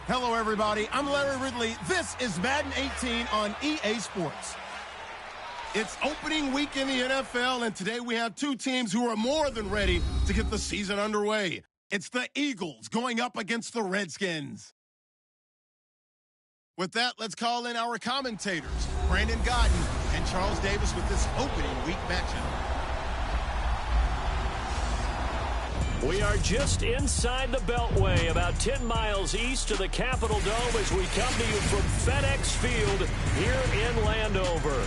Hello, everybody. I'm Larry Ridley. This is Madden 18 on EA Sports. It's opening week in the NFL, and today we have two teams who are more than ready to get the season underway. It's the Eagles going up against the Redskins. With that, let's call in our commentators, Brandon Godden and Charles Davis, with this opening week matchup. We are just inside the Beltway, about 10 miles east of the Capitol Dome as we come to you from FedEx Field here in Landover.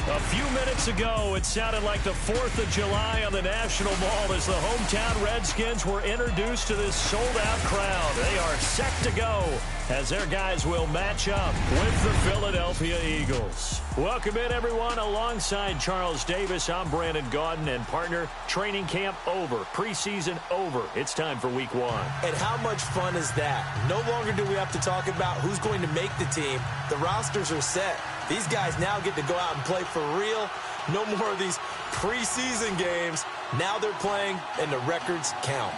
A few minutes ago, it sounded like the 4th of July on the National Mall as the hometown Redskins were introduced to this sold-out crowd. They are set to go as their guys will match up with the Philadelphia Eagles. Welcome in, everyone. Alongside Charles Davis, I'm Brandon Gaudin, and partner, training camp over, preseason over. It's time for week one. And how much fun is that? No longer do we have to talk about who's going to make the team. The rosters are set. These guys now get to go out and play for real. No more of these preseason games. Now they're playing, and the records count.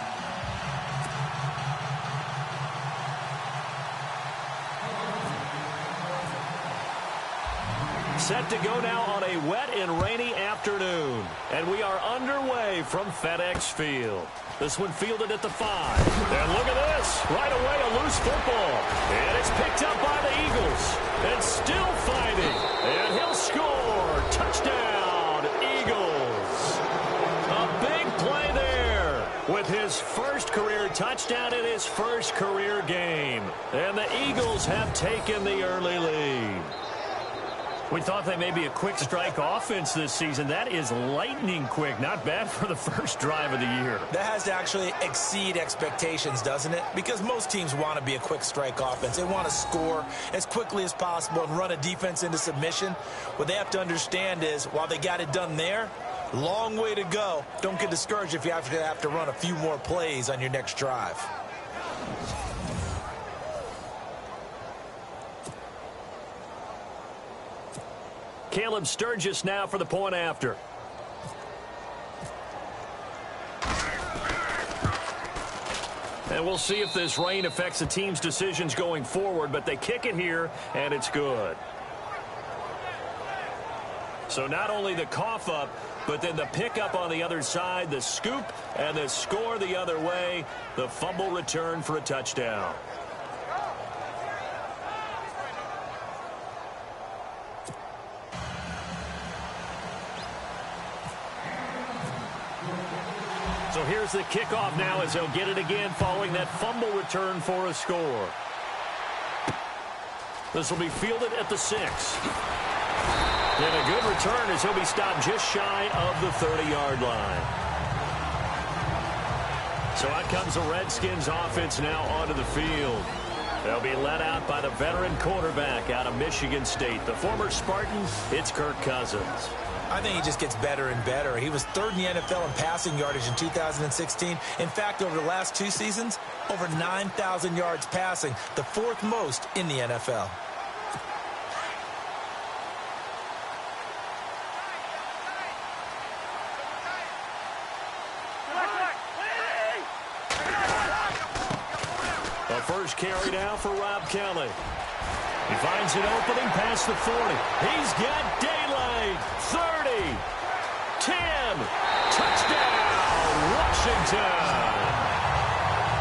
Set to go now on a wet and rainy afternoon. And we are underway from FedEx Field. This one fielded at the 5. And look at this. Right away, a loose football. And it's picked up by the Eagles. And still fighting. And he'll score. Touchdown, Eagles. A big play there with his first career touchdown in his first career game. And the Eagles have taken the early lead. We thought they may be a quick strike offense this season. That is lightning quick. Not bad for the first drive of the year. That has to actually exceed expectations, doesn't it? Because most teams want to be a quick strike offense. They want to score as quickly as possible and run a defense into submission. What they have to understand is, while they got it done there, long way to go. Don't get discouraged if you have to run a few more plays on your next drive. Caleb Sturgis now for the point after. And we'll see if this rain affects the team's decisions going forward, but they kick it here, and it's good. So not only the cough up, but then the pickup on the other side, the scoop, and the score the other way, the fumble return for a touchdown. So here's the kickoff now as they'll get it again following that fumble return for a score. This will be fielded at the 6. And a good return as he'll be stopped just shy of the 30-yard line. So out comes the Redskins offense now onto the field. They'll be led out by the veteran quarterback out of Michigan State. The former Spartan, it's Kirk Cousins. I think he just gets better and better. He was 3rd in the NFL in passing yardage in 2016. In fact, over the last 2 seasons, over 9,000 yards passing, the 4th most in the NFL. The first carry now for Rob Kelly. He finds an opening past the 40. He's got daylight. 30. 10. Touchdown, Washington.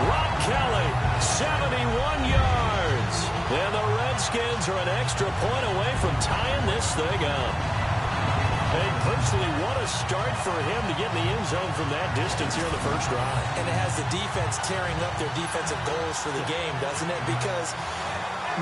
Rob Kelly, 71 yards. And the Redskins are an extra point away from tying this thing up. And personally, what a start for him to get in the end zone from that distance here in the first drive. And it has the defense tearing up their defensive goals for the game, doesn't it? Because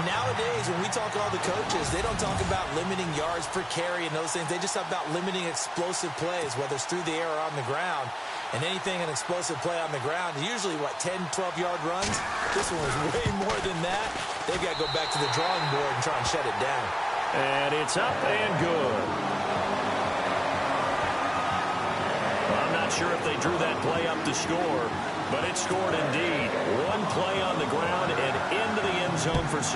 nowadays, when we talk to all the coaches, they don't talk about limiting yards per carry and those things. They just talk about limiting explosive plays, whether it's through the air or on the ground. And anything an explosive play on the ground, usually, 10, 12-yard runs? This one was way more than that. They've got to go back to the drawing board and try and shut it down. And it's up and good. I'm not sure if they drew that play up to score, but it scored indeed. One play on the ground and into the end zone for 6.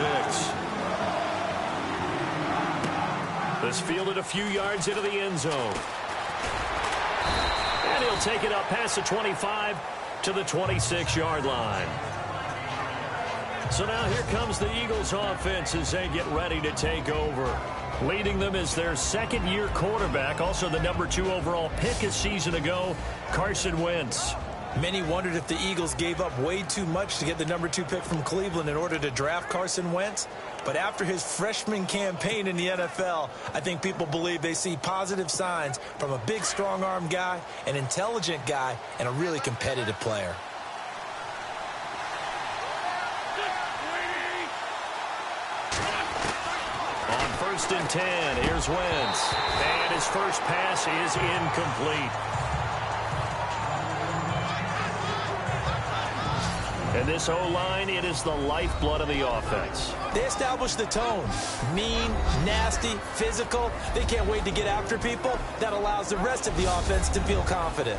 This fielded a few yards into the end zone. And he'll take it up past the 25 to the 26-yard line. So now here comes the Eagles offense as they get ready to take over. Leading them is their second-year quarterback, also the number 2 overall pick a season ago, Carson Wentz. Many wondered if the Eagles gave up way too much to get the number 2 pick from Cleveland in order to draft Carson Wentz. But after his freshman campaign in the NFL, I think people believe they see positive signs from a big, strong-arm guy, an intelligent guy, and a really competitive player. On 1st and 10, here's Wentz. And his first pass is incomplete. And this O-line, it is the lifeblood of the offense. They establish the tone. Mean, nasty, physical. They can't wait to get after people. That allows the rest of the offense to feel confident.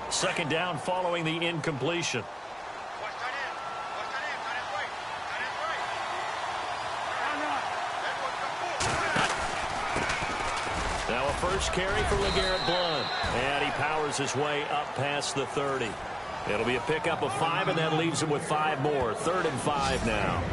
Second down following the incompletion. Now a first carry for LeGarrette Blount. And he powers his way up past the 30. It'll be a pickup of 5, and that leaves him with 5 more. 3rd and 5 now.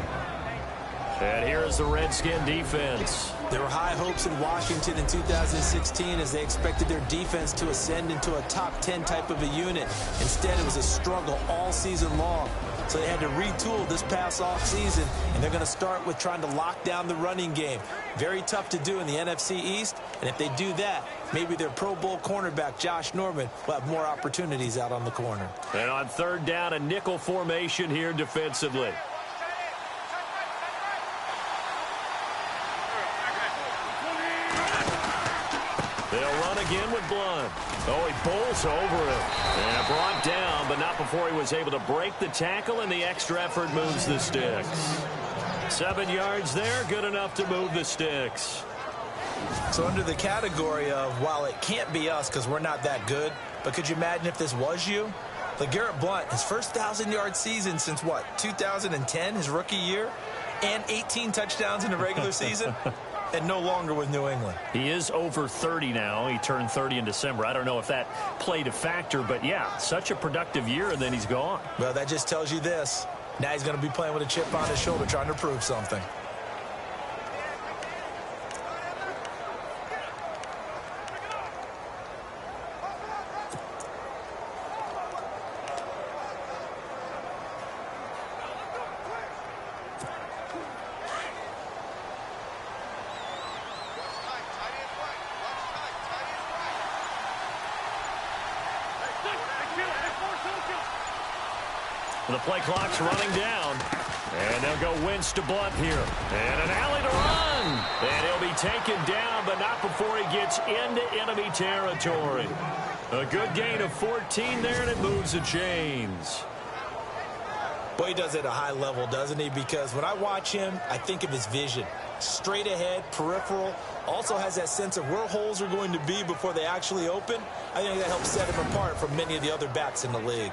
And here is the Redskin defense. There were high hopes in Washington in 2016 as they expected their defense to ascend into a top 10 type of a unit. Instead, it was a struggle all season long. So they had to retool this past offseason, and they're going to start with trying to lock down the running game. Very tough to do in the NFC East, and if they do that, maybe their Pro Bowl cornerback, Josh Norman, will have more opportunities out on the corner. And on 3rd down, a nickel formation here defensively. They'll run again with Blount. Oh, he bowls over him. And brought down, but not before he was able to break the tackle, and the extra effort moves the sticks. 7 yards there, good enough to move the sticks. So under the category of, while it can't be us because we're not that good, but could you imagine if this was you? LeGarrette Blount, his first 1,000-yard season since, 2010, his rookie year, and 18 touchdowns in the regular season? And no longer with New England. He is over 30 now. He turned 30 in December. I don't know if that played a factor, but yeah, such a productive year, and then he's gone. Well, that just tells you this. Now he's going to be playing with a chip on his shoulder trying to prove something. The play clock's running down. And they'll go Wentz to Blount here. And an alley to run. And he'll be taken down, but not before he gets into enemy territory. A good gain of 14 there, and it moves the chains. Boy, he does it at a high level, doesn't he? Because when I watch him, I think of his vision. Straight ahead, peripheral. Also has that sense of where holes are going to be before they actually open. I think that helps set him apart from many of the other backs in the league.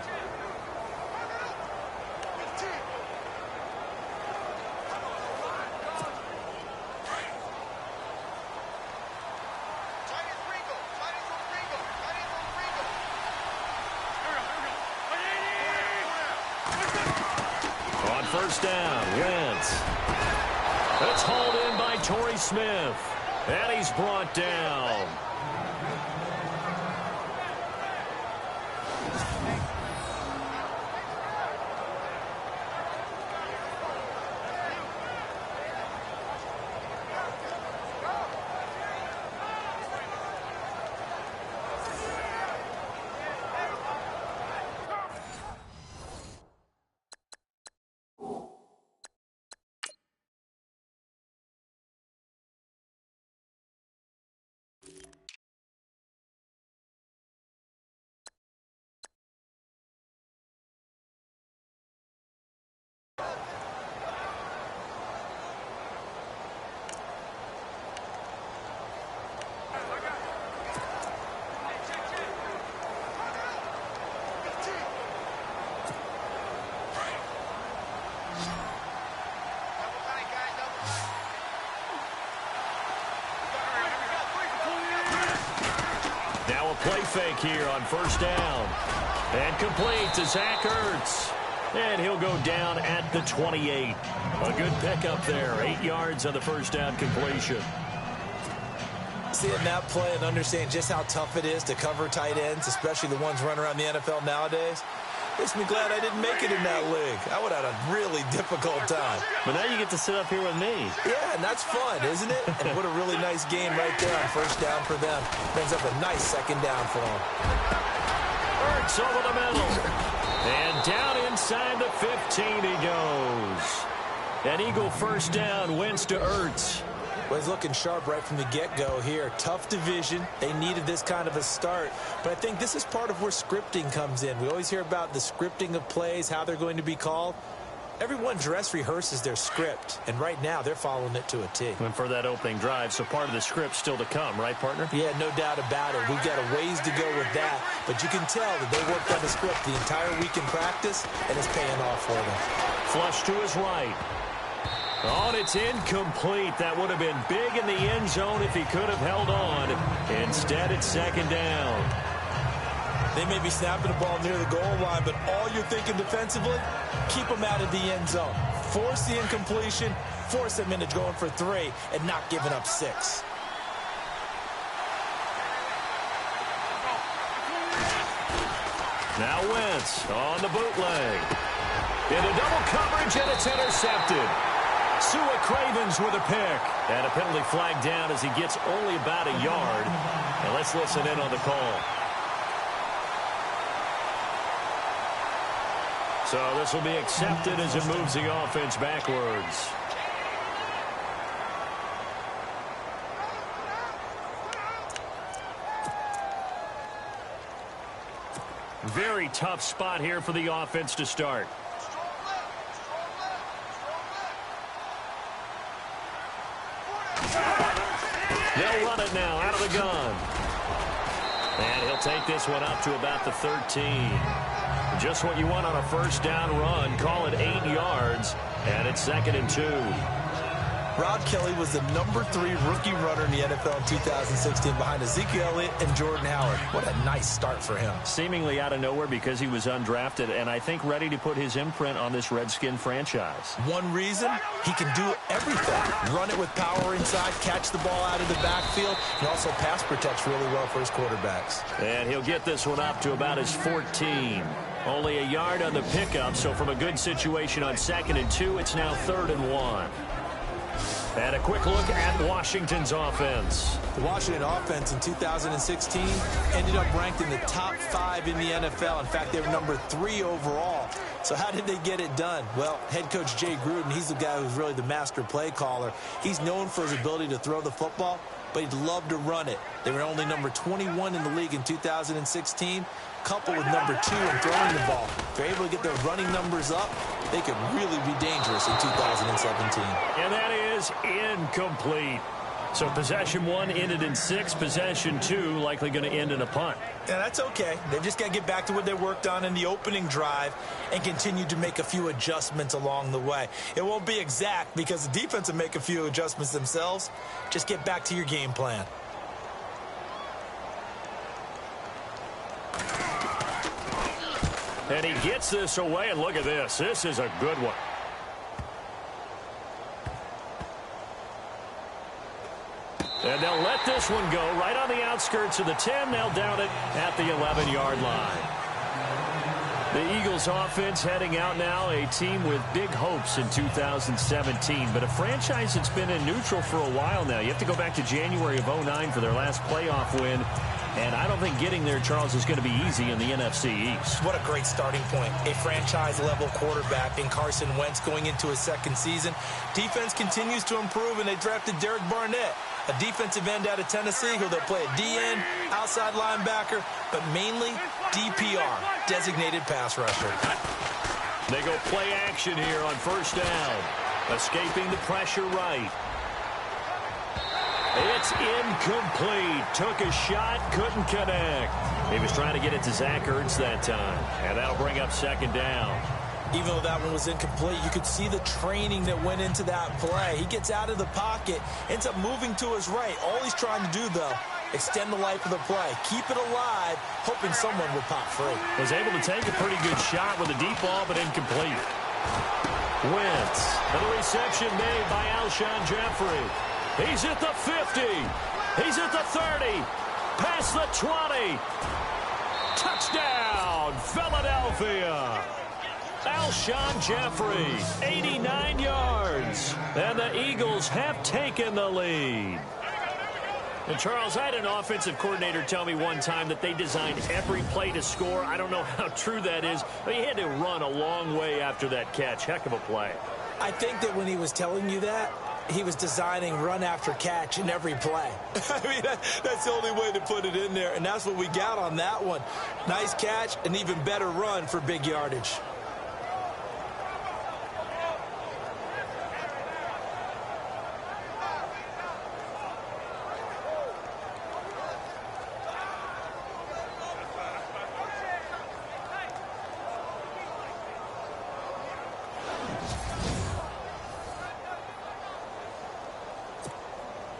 First down, Wentz. It's hauled in by Torrey Smith. And he's brought down. play fake here on first down. And complete to Zach Ertz. And he'll go down at the 28. A good pickup there. 8 yards on the first down completion. Seeing that play and understand just how tough it is to cover tight ends, especially the ones running around the NFL nowadays, makes me glad I didn't make it in that league. I would have had a really difficult time. But now you get to sit up here with me. Yeah, and that's fun, isn't it? And what a really nice game right there on first down for them. Brings up a nice second down for them. Ertz over the middle. And down inside the 15 he goes. An Eagle first down, Wentz to Ertz. Well, he's looking sharp right from the get-go here. Tough division. They needed this kind of a start. But I think this is part of where scripting comes in. We always hear about the scripting of plays, how they're going to be called. Everyone dress rehearses their script, and right now they're following it to a T. And for that opening drive, so part of the script still to come, right, partner? Yeah, no doubt about it. We've got a ways to go with that, but you can tell that they worked on the script the entire week in practice, and it's paying off for them. Flush to his right. Oh, and it's incomplete. That would have been big in the end zone if he could have held on. Instead, it's second down. They may be snapping the ball near the goal line, but all you're thinking defensively, keep them out of the end zone. Force the incompletion, force them into going for 3, and not giving up 6. Now Wentz on the bootleg. Into double coverage, and it's intercepted. Sua Cravens with a pick. And a penalty flag down as he gets only about a yard. And let's listen in on the call. So this will be accepted as it moves the offense backwards. Very tough spot here for the offense to start. They'll run it now out of the gun. And he'll take this one up to about the 13. Just what you want on a first down run. Call it 8 yards. And it's 2nd and 2. Rod Kelly was the #3 rookie runner in the NFL in 2016 behind Ezekiel Elliott and Jordan Howard. What a nice start for him. Seemingly out of nowhere because he was undrafted, and I think ready to put his imprint on this Redskin franchise. One reason, he can do everything. Run it with power inside, catch the ball out of the backfield, and also pass protects really well for his quarterbacks. And he'll get this one up to about his 14. Only a yard on the pickup, so from a good situation on 2nd and 2, it's now 3rd and 1. And a quick look at Washington's offense. The Washington offense in 2016 ended up ranked in the top 5 in the NFL. In fact, they were #3 overall. So how did they get it done? Well, head coach Jay Gruden, he's the guy who's really the master play caller. He's known for his ability to throw the football, but he'd love to run it. They were only #21 in the league in 2016, coupled with #2 in throwing the ball. If they're able to get their running numbers up, they could really be dangerous in 2017. And that is incomplete. So possession 1 ended in 6. Possession 2 likely going to end in a punt. Yeah, that's okay. They've just got to get back to what they worked on in the opening drive and continue to make a few adjustments along the way. It won't be exact because the defense will make a few adjustments themselves. Just get back to your game plan. And he gets this away, and look at this. This is a good one. And they'll let this one go right on the outskirts of the 10. They'll down it at the 11-yard line. The Eagles offense heading out now, a team with big hopes in 2017, but a franchise that's been in neutral for a while now. You have to go back to January of 2009 for their last playoff win, and I don't think getting there, Charles, is going to be easy in the NFC East. What a great starting point. A franchise-level quarterback in Carson Wentz going into his 2nd season. Defense continues to improve, and they drafted Derek Barnett, a defensive end out of Tennessee who they'll play a DN, outside linebacker, but mainly DPR, designated pass rusher. They go play action here on first down. Escaping the pressure right. It's incomplete. Took a shot, couldn't connect. He was trying to get it to Zach Ertz that time. And that'll bring up 2nd down. Even though that one was incomplete, you could see the training that went into that play. He gets out of the pocket, ends up moving to his right. All he's trying to do, though, extend the life of the play, keep it alive, hoping someone would pop free. Was able to take a pretty good shot with a deep ball, but incomplete. Wentz, and the reception made by Alshon Jeffrey. He's at the 50. He's at the 30. Past the 20. Touchdown, Philadelphia. Alshon Jeffrey, 89 yards. And the Eagles have taken the lead. And Charles, I had an offensive coordinator tell me one time that they designed every play to score. I don't know how true that is, but he had to run a long way after that catch. Heck of a play. I think that when he was telling you that, he was designing run after catch in every play. I mean, that's the only way to put it in there, and that's what we got on that one. Nice catch, an even better run for big yardage.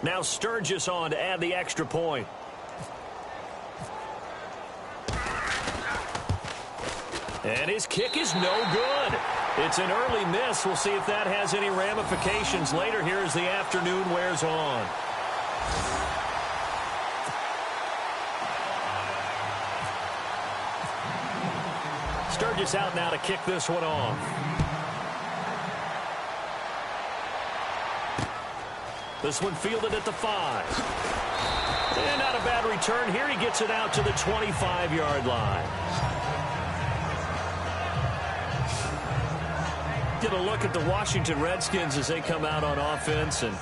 Now Sturgis on to add the extra point. And his kick is no good. It's an early miss. We'll see if that has any ramifications later here as the afternoon wears on. Sturgis out now to kick this one off. This one fielded at the 5. And not a bad return here. He gets it out to the 25-yard line. Get a look at the Washington Redskins as they come out on offense. And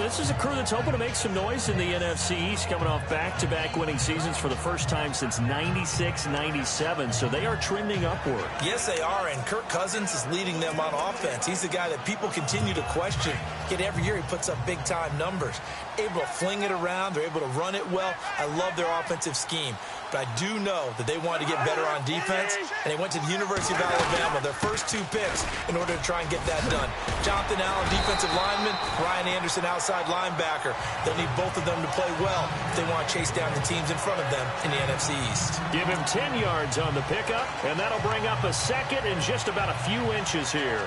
this is a crew that's hoping to make some noise in the NFC East, coming off back-to-back winning seasons for the first time since 96-97. So they are trending upward. Yes, they are, and Kirk Cousins is leading them on offense. He's the guy that people continue to question. Yet every year he puts up big-time numbers. Able to fling it around. They're able to run it well. I love their offensive scheme. But I do know that they wanted to get better on defense, and they went to the University of Alabama, their first 2 picks, in order to try and get that done. Jonathan Allen, defensive lineman, Ryan Anderson, outside linebacker. They'll need both of them to play well if they want to chase down the teams in front of them in the NFC East. Give him 10 yards on the pickup, and that'll bring up a second and just about a few inches here.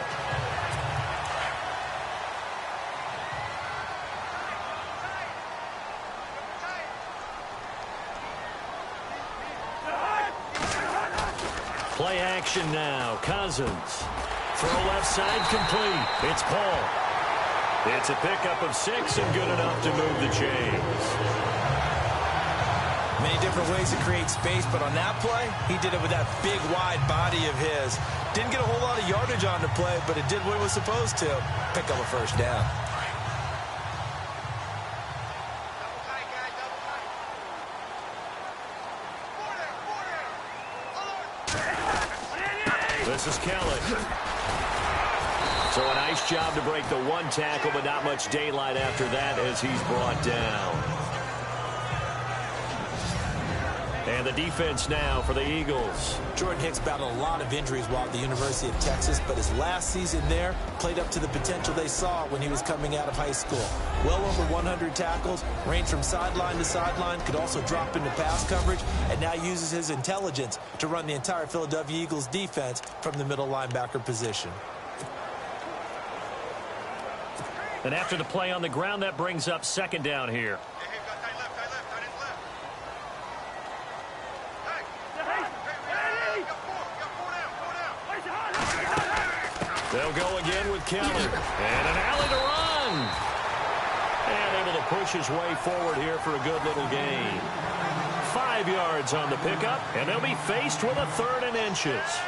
Play action now. Cousins. Throw left side complete. It's Paul. It's a pickup of 6 and good enough to move the chains. Many different ways to create space, but on that play, he did it with that big, wide body of his. Didn't get a whole lot of yardage on the play, but it did what it was supposed to. Pick up a first down. This is Kelly. So a nice job to break the 1 tackle, but not much daylight after that as he's brought down. And the defense now for the Eagles. Jordan Hicks battled a lot of injuries while at the University of Texas, but his last season there played up to the potential they saw when he was coming out of high school. Well over 100 tackles, ranged from sideline to sideline, could also drop into pass coverage, and now uses his intelligence to run the entire Philadelphia Eagles defense from the middle linebacker position. And after the play on the ground, that brings up second down here. They'll go again with Kelly. And an alley to run. And able to push his way forward here for a good little gain. 5 yards on the pickup, and they'll be faced with a 3rd and inches.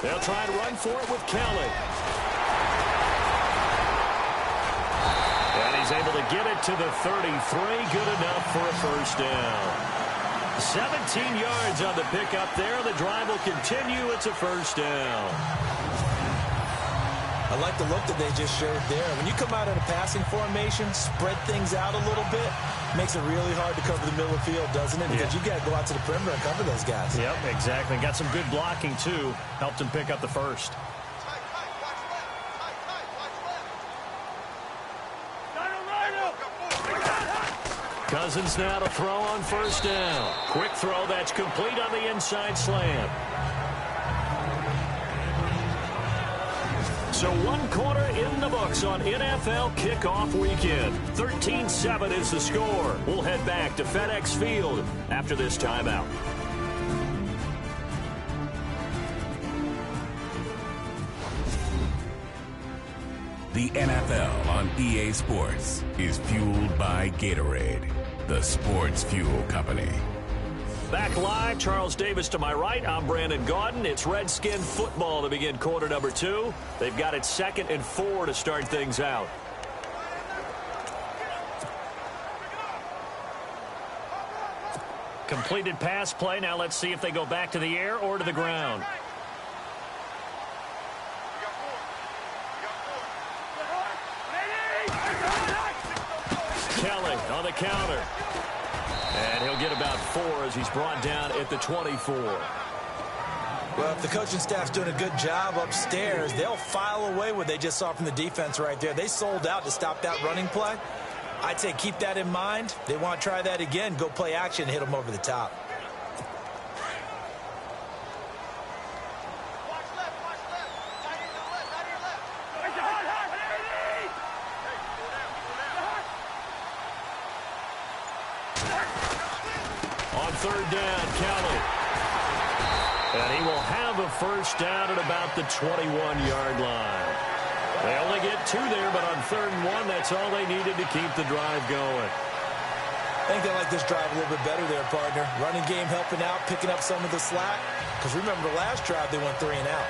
They'll try to run for it with Kelly. And he's able to get it to the 33. Good enough for a first down. 17 yards on the pickup there. The drive will continue. It's a first down. I like the look that they just showed there. When you come out in a passing formation, spread things out a little bit, makes it really hard to cover the middle of the field, doesn't it? Because you got to go out to the perimeter and cover those guys. Yep, exactly. Got some good blocking, too. Helped him pick up the first. Cousins now to throw on first down. Quick throw that's complete on the inside slant. So 1 quarter in the books on NFL kickoff weekend. 13-7 is the score. We'll head back to FedEx Field after this timeout. The NFL on EA Sports is fueled by Gatorade, the sports fuel company. Back live, Charles Davis to my right. I'm Brandon Gaudin. It's Redskin football to begin quarter number 2. They've got it 2nd and 4 to start things out. Completed pass play. Now let's see if they go back to the air or to the ground. Kelly on the counter. And he'll get about 4 as he's brought down at the 24. Well, if the coaching staff's doing a good job upstairs, they'll file away what they just saw from the defense right there. They sold out to stop that running play. I'd say keep that in mind. They want to try that again, go play action, hit them over the top. On third down, Kelly. And he will have a first down at about the 21-yard line. They only get 2 there, but on 3rd and 1, that's all they needed to keep the drive going. I think they like this drive a little bit better there, partner. Running game helping out, picking up some of the slack. Because remember, the last drive, they went 3 and out.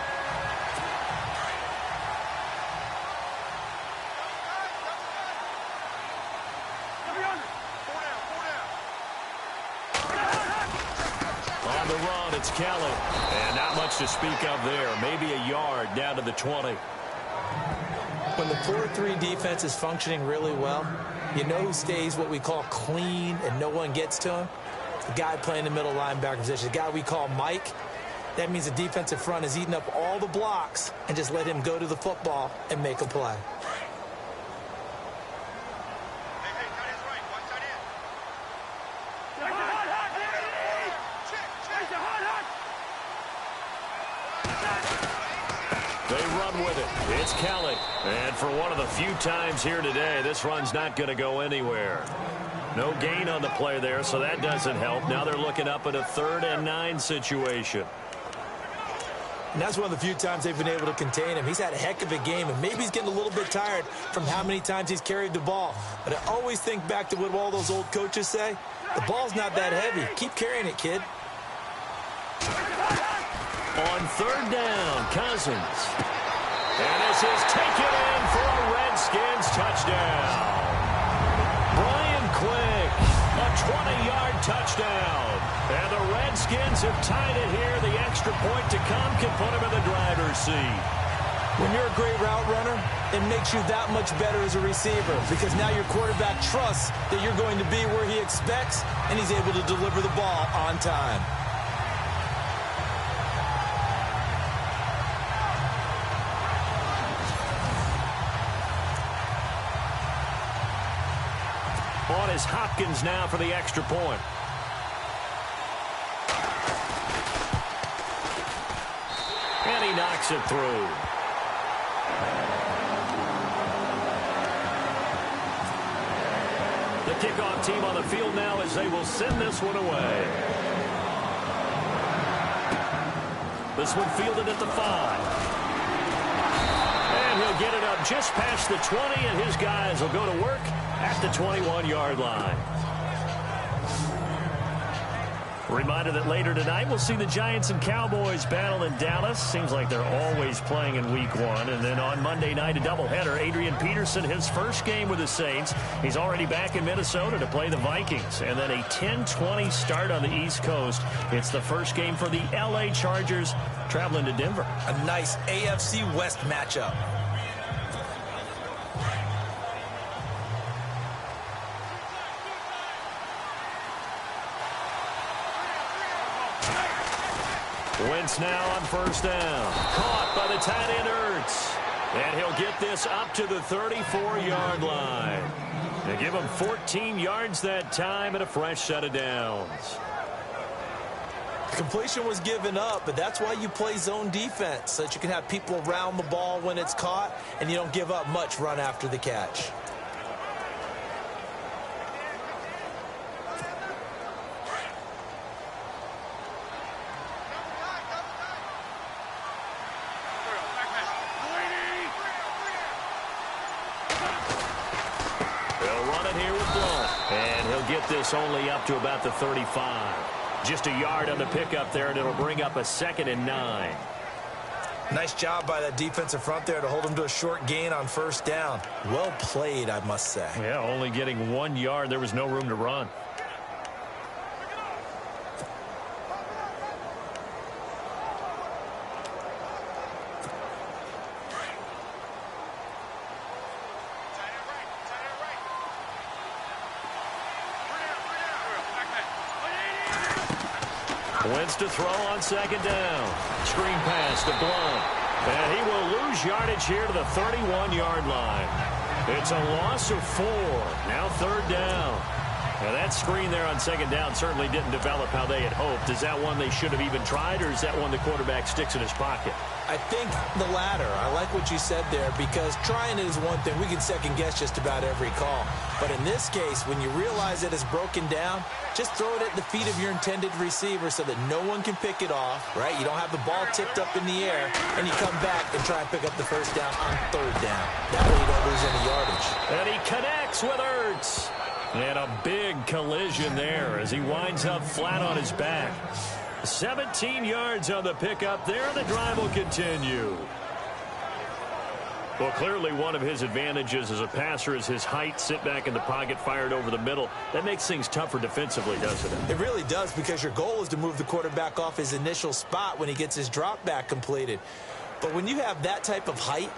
On the run, it's Kelly. And not much to speak of there. Maybe a yard down to the 20. When the 4-3 defense is functioning really well, you know who stays what we call clean and no one gets to him? The guy playing the middle linebacker position, the guy we call Mike. That means the defensive front is eating up all the blocks and just let him go to the football and make a play. They run with it. It's Kelly. And for one of the few times here today, this run's not going to go anywhere. No gain on the play there, so that doesn't help. Now they're looking up at a 3rd and 9 situation. And that's one of the few times they've been able to contain him. He's had a heck of a game, and maybe he's getting a little bit tired from how many times he's carried the ball. But I always think back to what all those old coaches say. The ball's not that heavy. Keep carrying it, kid. On 3rd down, Cousins. And this is taken in for a Redskins touchdown. Brian Quick, a 20-yard touchdown. And the Redskins have tied it here. The extra point to come can put him in the driver's seat. When you're a great route runner, it makes you that much better as a receiver because now your quarterback trusts that you're going to be where he expects, and he's able to deliver the ball on time. On is Hopkins now for the extra point. And he knocks it through. The kickoff team on the field now as they will send this one away. This one fielded at the 5. And he'll get it up just past the 20, and his guys will go to work at the 21-yard line. Reminder that later tonight we'll see the Giants and Cowboys battle in Dallas. Seems like they're always playing in week 1. And then on Monday night, a doubleheader. Adrian Peterson, his first game with the Saints. He's already back in Minnesota to play the Vikings. And then a 10-20 start on the East Coast. It's the first game for the L.A. Chargers traveling to Denver. A nice AFC West matchup. Wentz now on first down. Caught by the tight end Ertz. And he'll get this up to the 34-yard line. They give him 14 yards that time and a fresh set of downs. Completion was given up, but that's why you play zone defense, so that you can have people around the ball when it's caught, and you don't give up much run after the catch. Get this only up to about the 35. Just a yard on the pickup there, and it'll bring up a 2nd and 9. Nice job by that defensive front there to hold him to a short gain on first down. Well played, I must say. Yeah, only getting 1 yard. There was no room to run. Wentz to throw on 2nd down. Screen pass to Blount. And he will lose yardage here to the 31-yard line. It's a loss of 4. Now 3rd down. Now that screen there on 2nd down certainly didn't develop how they had hoped. Is that one they should have even tried, or is that one the quarterback sticks in his pocket? I think the latter. I like what you said there, because trying it is one thing. We can second guess just about every call. But in this case, when you realize it is broken down, just throw it at the feet of your intended receiver so that no one can pick it off, right? You don't have the ball tipped up in the air, and you come back and try and pick up the first down on 3rd down. That way you don't lose any yardage. And he connects with Ertz. And a big collision there as he winds up flat on his back. 17 yards on the pickup there, and the drive will continue. Well, clearly one of his advantages as a passer is his height. Sit back in the pocket, fired over the middle. That makes things tougher defensively, doesn't it? It really does, because your goal is to move the quarterback off his initial spot when he gets his drop back completed. But when you have that type of height,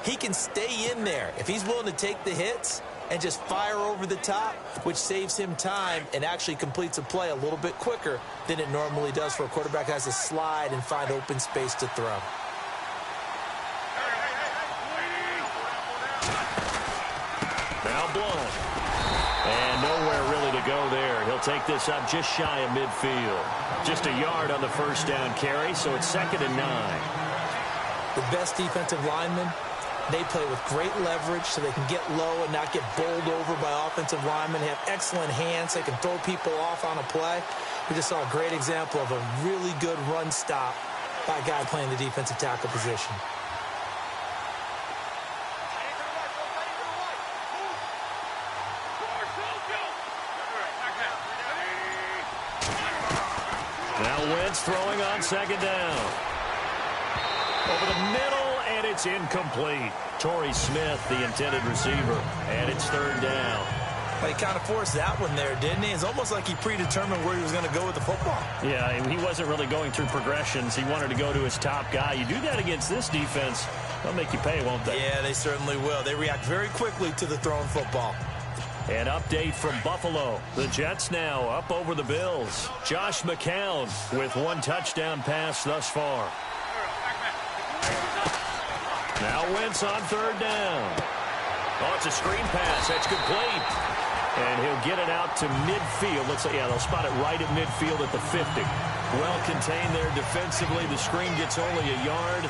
he can stay in there. If he's willing to take the hits and just fire over the top, which saves him time and actually completes a play a little bit quicker than it normally does for a quarterback who has to slide and find open space to throw. Now Blount. And nowhere really to go there. He'll take this up just shy of midfield. Just a yard on the first down carry, so it's 2nd and 9. The best defensive linemen, they play with great leverage so they can get low and not get bowled over by offensive linemen. They have excellent hands. They can throw people off on a play. We just saw a great example of a really good run stop by a guy playing the defensive tackle position. Now Wentz throwing on 2nd down. Over the middle, and it's incomplete. Torrey Smith, the intended receiver, and it's 3rd down. Well, he kind of forced that one there, didn't he? It's almost like he predetermined where he was going to go with the football. Yeah, he wasn't really going through progressions. He wanted to go to his top guy. You do that against this defense, they'll make you pay, won't they? Yeah, they certainly will. They react very quickly to the thrown football. An update from Buffalo. The Jets now up over the Bills. Josh McCown with 1 touchdown pass thus far. Now Wentz on 3rd down. Oh, it's a screen pass. That's complete. And he'll get it out to midfield. Let's say, yeah, they'll spot it right at midfield at the 50. Well contained there defensively. The screen gets only a yard,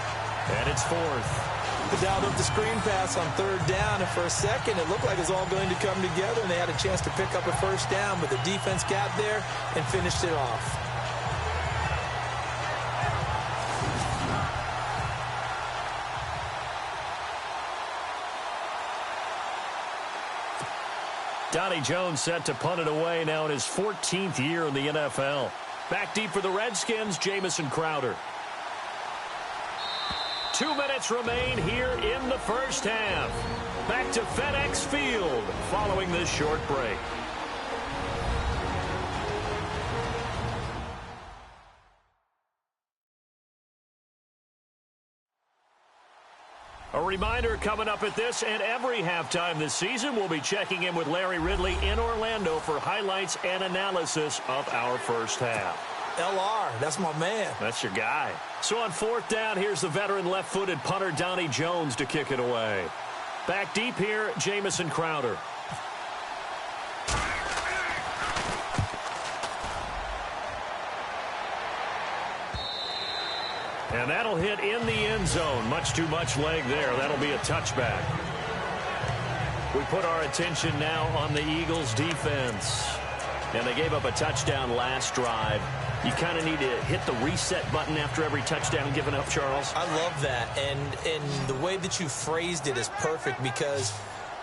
and it's 4th. They dialed up the screen pass on 3rd down, and for a second it looked like it was all going to come together, and they had a chance to pick up a first down, but the defense got there and finished it off. Donnie Jones set to punt it away now in his 14th year in the NFL. Back deep for the Redskins, Jamison Crowder. 2 minutes remain here in the first half. Back to FedEx Field following this short break. A reminder coming up at this and every halftime this season, we'll be checking in with Larry Ridley in Orlando for highlights and analysis of our first half. LR, that's my man. That's your guy. So on fourth down, here's the veteran left-footed punter Donnie Jones to kick it away. Back deep here, Jamison Crowder. And that'll hit in the end zone. Much too much leg there. That'll be a touchback. We put our attention now on the Eagles' defense. And they gave up a touchdown last drive. You kind of need to hit the reset button after every touchdown given up, Charles. I love that. And the way that you phrased it is perfect because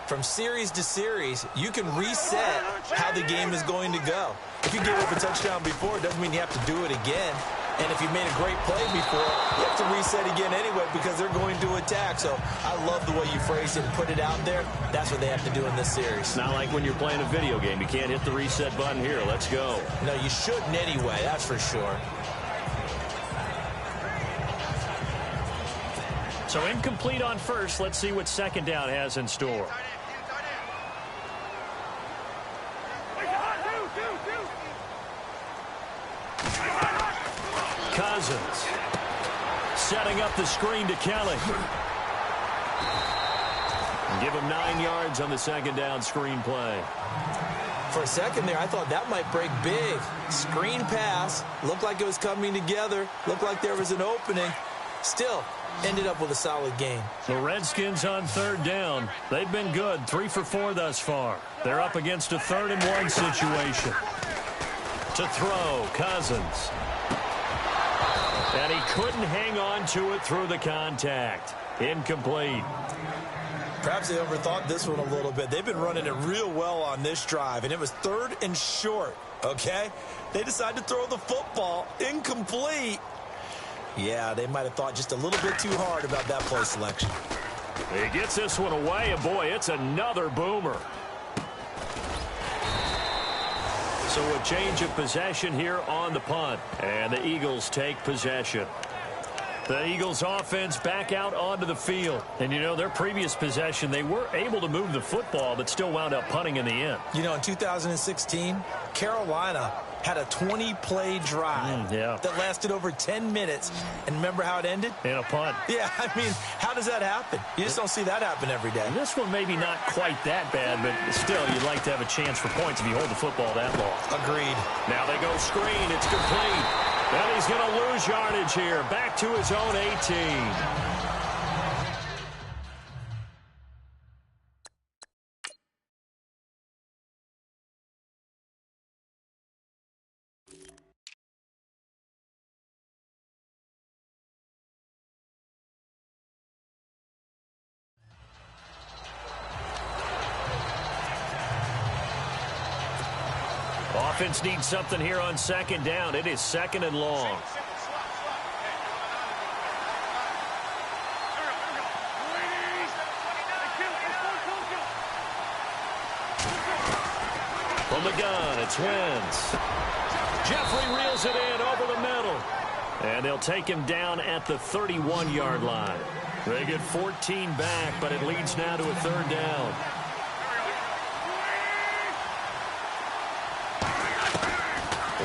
from series to series, you can reset how the game is going to go. If you give up a touchdown before, it doesn't mean you have to do it again. And if you made a great play before, you have to reset again anyway because they're going to attack. So I love the way you phrased it and put it out there. That's what they have to do in this series. It's not like when you're playing a video game. You can't hit the reset button here. Let's go. No, you shouldn't anyway. That's for sure. So incomplete on first. Let's see what second down has in store. Cousins setting up the screen to Kelly. Give him 9 yards on the second down screen play. For a second there, I thought that might break big. Screen pass. Looked like it was coming together. Looked like there was an opening. Still, ended up with a solid game. The Redskins on third down. They've been good. 3 for 4 thus far. They're up against a 3rd-and-1 situation. To throw, Cousins. And he couldn't hang on to it through the contact. Incomplete. Perhaps they overthought this one a little bit. They've been running it real well on this drive, and it was 3rd and short, okay? They decided to throw the football. Incomplete. Yeah, they might have thought just a little bit too hard about that play selection. He gets this one away, and boy, it's another boomer. So a change of possession here on the punt, and the Eagles take possession. The Eagles offense back out onto the field. And, you know, their previous possession, they were able to move the football, but still wound up punting in the end. You know, in 2016, Carolina had a 20-play drive that lasted over 10 minutes. And remember how it ended? In a punt. Yeah, I mean, how does that happen? You just don't see that happen every day. And this one maybe not quite that bad, but still, you'd like to have a chance for points if you hold the football that long. Agreed. Now they go screen. It's complete. And he's going to lose yardage here. Back to his own 18. Offense needs something here on second down. It is 2nd and long. From the gun, it's Wentz. Jeffrey reels it in over the middle. And they'll take him down at the 31-yard line. They get 14 back, but it leads now to a 3rd down.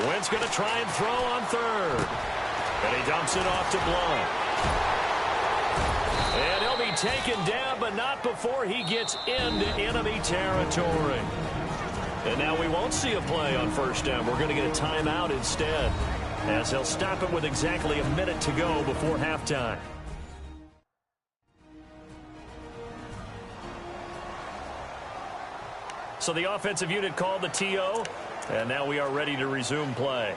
Wentz going to try and throw on 3rd. And he dumps it off to Blount. And he'll be taken down, but not before he gets into enemy territory. And now we won't see a play on 1st down. We're going to get a timeout instead, as they'll stop it with exactly a minute to go before halftime. So the offensive unit called the TO. And now we are ready to resume play.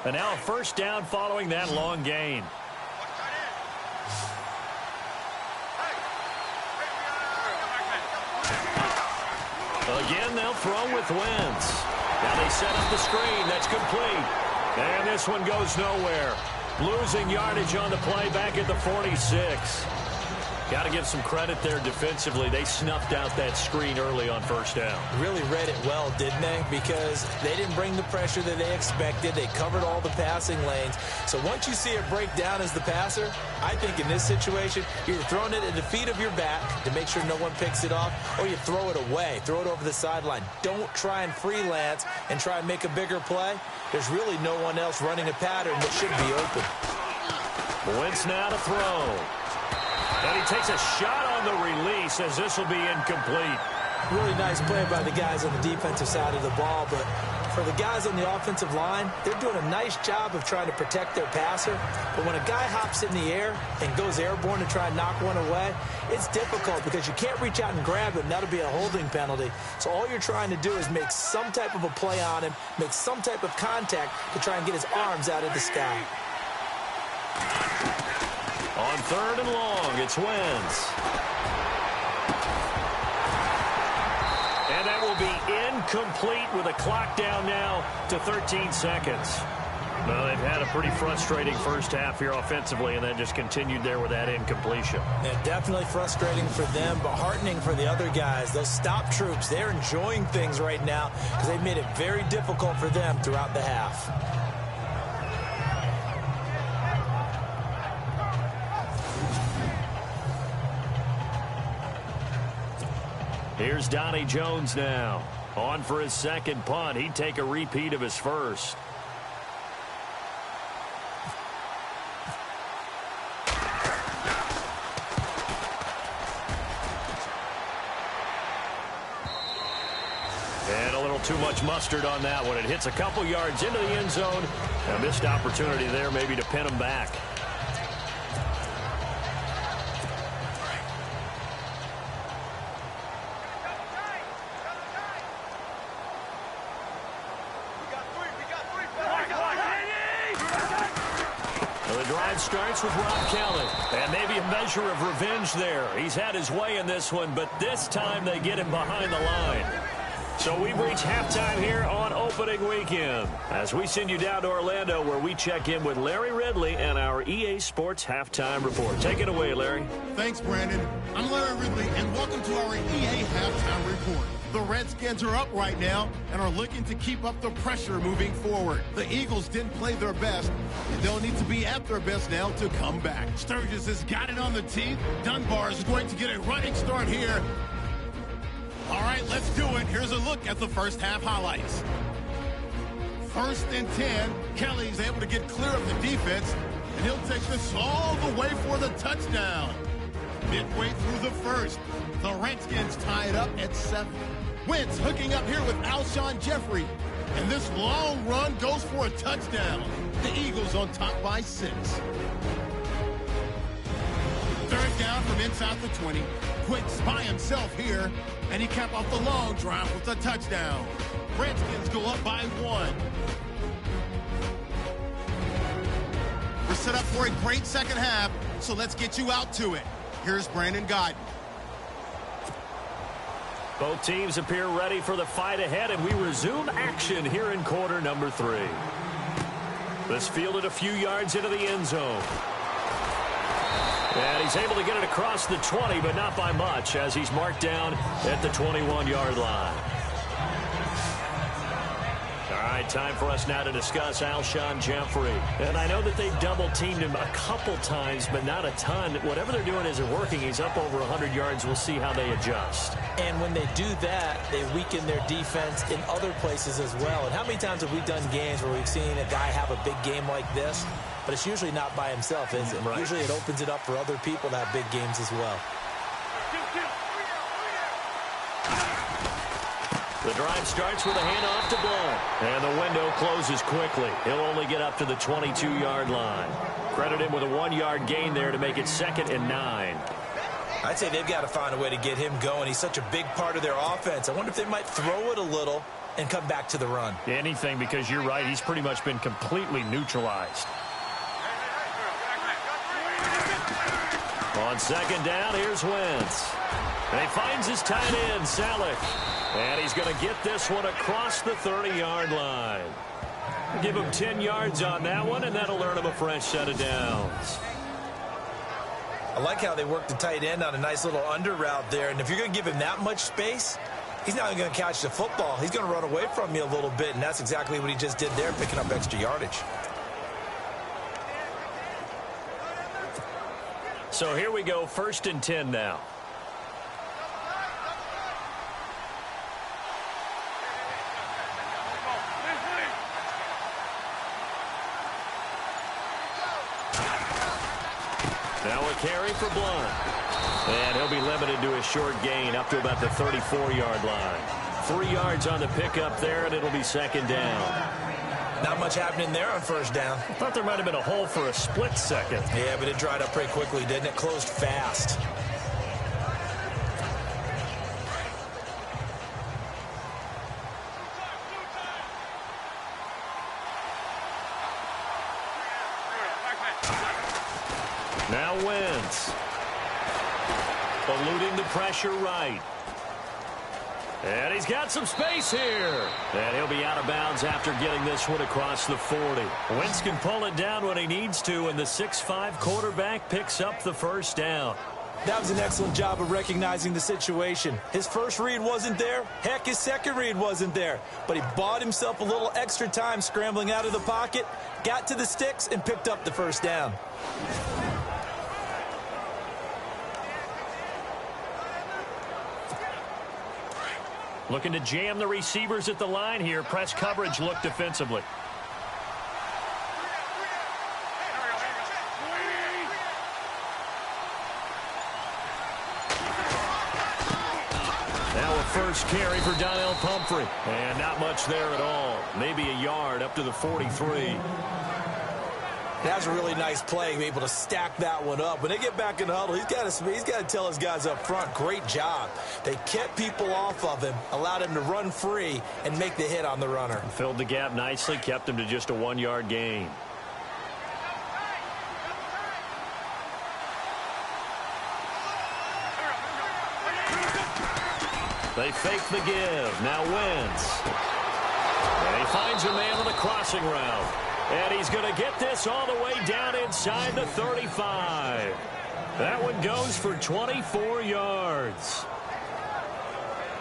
And now a 1st down following that long gain. Again, they'll throw with Wentz. Now they set up the screen. That's complete. And this one goes nowhere. Losing yardage on the play back at the 46. Got to give some credit there defensively. They snuffed out that screen early on first down. Really read it well, didn't they? Because they didn't bring the pressure that they expected. They covered all the passing lanes. So once you see it break down as the passer, I think in this situation, you're throwing it at the feet of your back to make sure no one picks it off, or you throw it away, throw it over the sideline. Don't try and freelance and try and make a bigger play. There's really no one else running a pattern that should be open. Wentz now to throw. And he takes a shot on the release as this will be incomplete. Really nice play by the guys on the defensive side of the ball, but for the guys on the offensive line, they're doing a nice job of trying to protect their passer. But when a guy hops in the air and goes airborne to try and knock one away, it's difficult because you can't reach out and grab him. That'll be a holding penalty. So all you're trying to do is make some type of a play on him, make some type of contact to try and get his arms out of the sky. On 3rd and long, it's Wentz. And that will be incomplete with a clock down now to 13 seconds. Well, they've had a pretty frustrating first half here offensively, and then just continued there with that incompletion. Yeah, definitely frustrating for them, but heartening for the other guys. Those stop troops, they're enjoying things right now because they've made it very difficult for them throughout the half. Here's Donnie Jones now. On for his second punt. He'd take a repeat of his first. And a little too much mustard on that one. It hits a couple yards into the end zone. A missed opportunity there maybe to pin him back. Starts with Rob Kelly, and maybe a measure of revenge there. He's had his way in this one, but this time they get him behind the line. So we've reached halftime here on opening weekend as we send you down to Orlando where we check in with Larry Ridley and our EA Sports Halftime Report. Take it away, Larry. Thanks, Brandon. I'm Larry Ridley, and welcome to our EA Halftime Report. The Redskins are up right now and are looking to keep up the pressure moving forward. The Eagles didn't play their best, and they'll need to be at their best now to come back. Sturgis has got it on the teeth. Dunbar is going to get a running start here. All right, let's do it. Here's a look at the first half highlights. 1st and 10. Kelly's able to get clear of the defense, and he'll take this all the way for the touchdown. Midway through the first, the Redskins tie it up at 7. Wentz hooking up here with Alshon Jeffrey, and this long run goes for a touchdown. The Eagles on top by 6. 3rd down from inside the 20. Wentz by himself here, and he capped off the long drive with a touchdown. Redskins go up by 1. We're set up for a great second half, so let's get you out to it. Here's Brandon Godden. Both teams appear ready for the fight ahead, and we resume action here in quarter number 3. This fielded a few yards into the end zone. And he's able to get it across the 20, but not by much, as he's marked down at the 21-yard line. All right, time for us now to discuss Alshon Jeffrey. And I know that they've double-teamed him a couple times, but not a ton. Whatever they're doing isn't working. He's up over 100 yards. We'll see how they adjust. And when they do that, they weaken their defense in other places as well. And how many times have we done games where we've seen a guy have a big game like this? But it's usually not by himself, is it? Right. Usually it opens it up for other people to have big games as well. The drive starts with a handoff to Blunt. And the window closes quickly. He'll only get up to the 22-yard line. Credit him with a 1-yard gain there to make it 2nd and 9. I'd say they've got to find a way to get him going. He's such a big part of their offense. I wonder if they might throw it a little and come back to the run. Anything, because you're right. He's pretty much been completely neutralized. On 2nd down, here's Wentz. And he finds his tight end, Salek. And he's going to get this one across the 30-yard line. Give him 10 yards on that one, and that'll earn him a fresh set of downs. I like how they worked the tight end on a nice little under route there. And if you're going to give him that much space, he's not going to catch the football. He's going to run away from you a little bit, and that's exactly what he just did there, picking up extra yardage. So here we go, 1st and 10 now. Now a carry for Blunt. And he'll be limited to a short gain up to about the 34-yard line. 3 yards on the pickup there, and it'll be 2nd down. Not much happening there on 1st down. I thought there might have been a hole for a split second. Yeah, but it dried up pretty quickly, didn't it? Closed fast. Now Wentz. Eluding the pressure right. And he's got some space here. And he'll be out of bounds after getting this one across the 40. Wentz can pull it down when he needs to, and the 6'5" quarterback picks up the 1st down. That was an excellent job of recognizing the situation. His first read wasn't there. Heck, his second read wasn't there. But he bought himself a little extra time scrambling out of the pocket, got to the sticks, and picked up the 1st down. Looking to jam the receivers at the line here. Press coverage look defensively. Now a first carry for Donnell Pumphrey. And not much there at all. Maybe a yard up to the 43. That was a really nice play, able to stack that one up. When they get back in the huddle, he's got to tell his guys up front, great job. They kept people off of him, allowed him to run free and make the hit on the runner. Filled the gap nicely, kept him to just a 1-yard gain. They fake the give. Now Wentz. And he finds a man on the crossing route. And he's going to get this all the way down inside the 35. That one goes for 24 yards.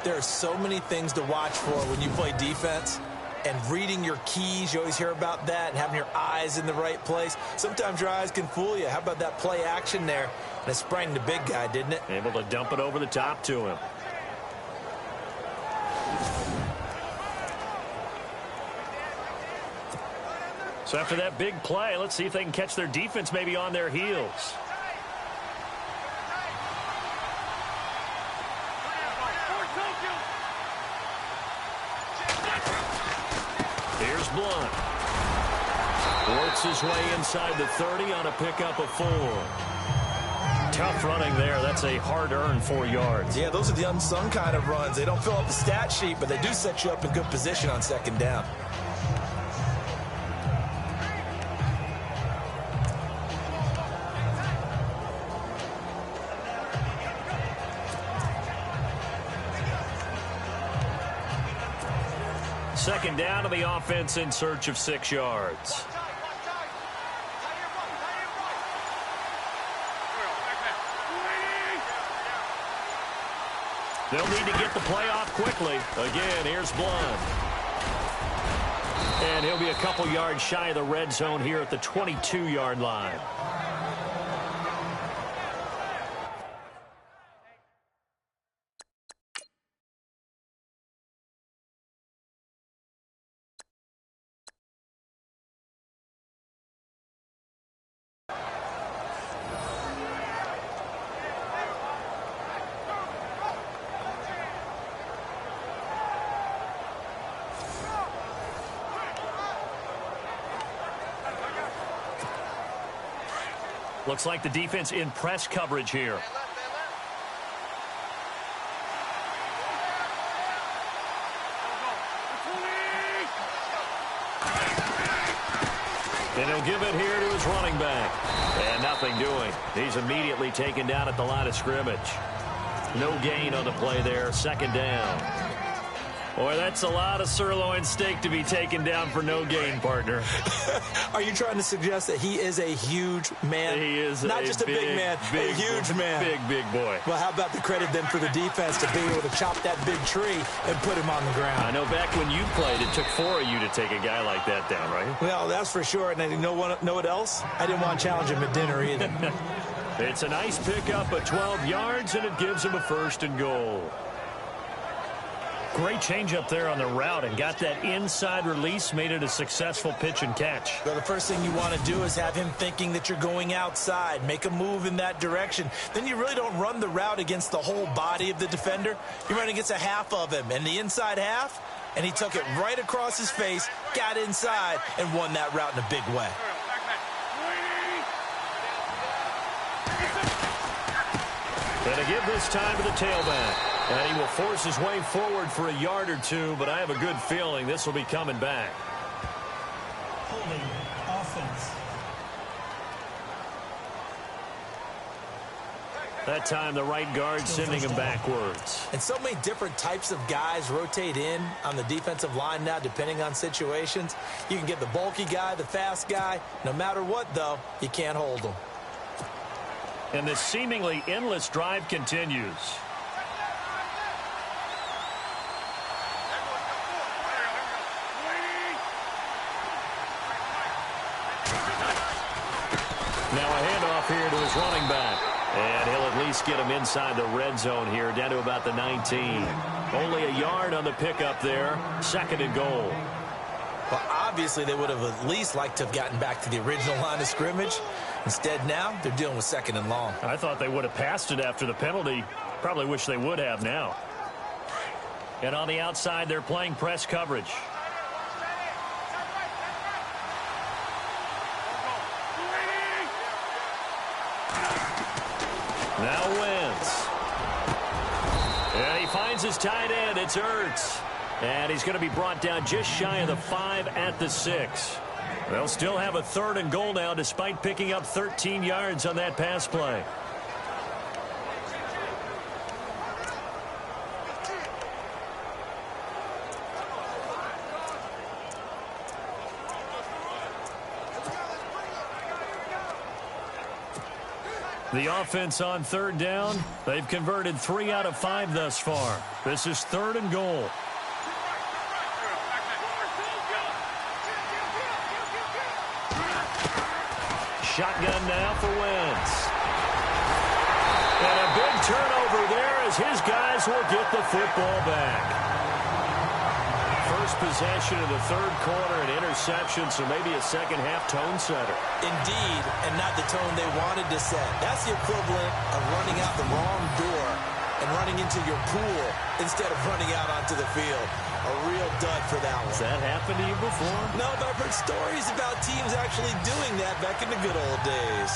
There are so many things to watch for when you play defense. And reading your keys, you always hear about that, and having your eyes in the right place. Sometimes your eyes can fool you. How about that play action there? And it sprang the big guy, didn't it? Able to dump it over the top to him. So after that big play, let's see if they can catch their defense maybe on their heels. Here's Blunt. Works his way inside the 30 on a pickup of 4. Tough running there. That's a hard-earned 4 yards. Yeah, those are the unsung kind of runs. They don't fill up the stat sheet, but they do set you up in good position on 2nd down. Second down to the offense in search of 6 yards. They'll need to get the play off quickly. Again, here's Blunt. And he'll be a couple yards shy of the red zone here at the 22-yard line. Looks like the defense in press coverage here. And he'll give it here to his running back. And nothing doing. He's immediately taken down at the line of scrimmage. No gain on the play there. 2nd down. Boy, that's a lot of sirloin steak to be taken down for no gain, partner. Are you trying to suggest that he is a huge man? He is not just a big man, a huge man. Big boy. Well, how about the credit then for the defense to be able to chop that big tree and put him on the ground? I know back when you played, it took 4 of you to take a guy like that down, right? Well, that's for sure. And you know what else? I didn't want to challenge him at dinner either. It's a nice pickup of 12 yards, and it gives him a 1st and goal. Great change up there on the route and got that inside release, made it a successful pitch and catch. Well, the first thing you want to do is have him thinking that you're going outside, make a move in that direction. Then you really don't run the route against the whole body of the defender. You run against a half of him, and the inside half, and he took it right across his face, got inside, and won that route in a big way. Gonna give this time to the tailback. And he will force his way forward for a yard or two, but I have a good feeling this will be coming back. Holding offense. That time the right guard sending him backwards. And so many different types of guys rotate in on the defensive line now, depending on situations. You can get the bulky guy, the fast guy. No matter what, though, you can't hold them. And this seemingly endless drive continues. Now a handoff here to his running back. And he'll at least get him inside the red zone here, down to about the 19. Only a yard on the pickup there. 2nd and goal. Well, obviously they would have at least liked to have gotten back to the original line of scrimmage. Instead now, they're dealing with 2nd and long. I thought they would have passed it after the penalty. Probably wish they would have now. And on the outside, they're playing press coverage. Now Wentz. And he finds his tight end. It's Ertz. And he's going to be brought down just shy of the 5 at the 6. They'll still have a 3rd and goal now despite picking up 13 yards on that pass play. The offense on 3rd down. They've converted 3 out of 5 thus far. This is 3rd and goal. Shotgun now for Wentz. And a big turnover there as his guys will get the football back. First possession of the 3rd quarter, an interception, so maybe a second-half tone setter. Indeed, and not the tone they wanted to set. That's the equivalent of running out the wrong door and running into your pool instead of running out onto the field. A real dud for that one. Has that happened to you before? No, but I've heard stories about teams actually doing that back in the good old days.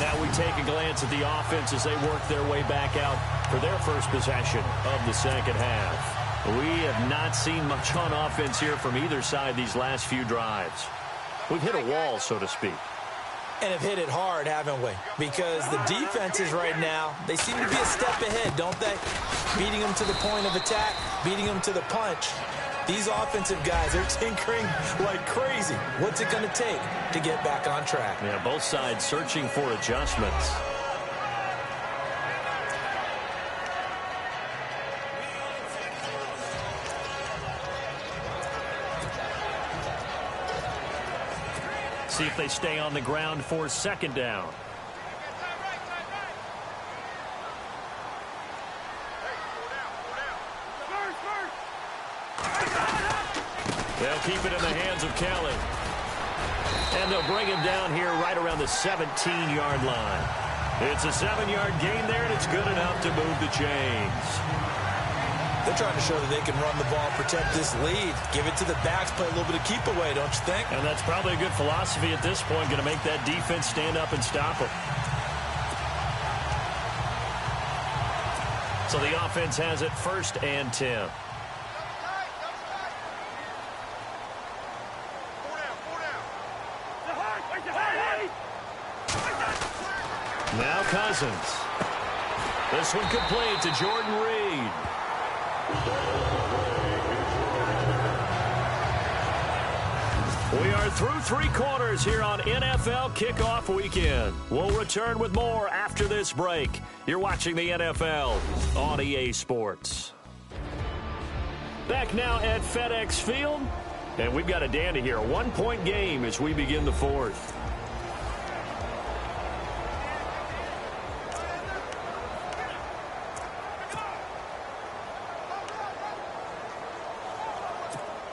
Now we take a glance at the offense as they work their way back out for their first possession of the second half. We have not seen much on offense here from either side these last few drives. We've hit a wall, so to speak. And have hit it hard, haven't we? Because the defenses right now, they seem to be a step ahead, don't they? Beating them to the point of attack, beating them to the punch. These offensive guys, they're tinkering like crazy. What's it going to take to get back on track? Yeah, both sides searching for adjustments. See if they stay on the ground for 2nd down. They'll keep it in the hands of Kelly. And they'll bring him down here right around the 17-yard line. It's a 7-yard gain there, and it's good enough to move the chains. They're trying to show that they can run the ball, protect this lead. Give it to the backs, play a little bit of keep away, don't you think? And that's probably a good philosophy at this point, going to make that defense stand up and stop them. So the offense has it 1st and 10. Now Cousins. This one complete to Jordan Reed. are through 3 quarters here on NFL Kickoff Weekend. We'll return with more after this break. You're watching the NFL on EA Sports. Back now at FedEx Field, and we've got a dandy here. A 1-point game as we begin the 4th.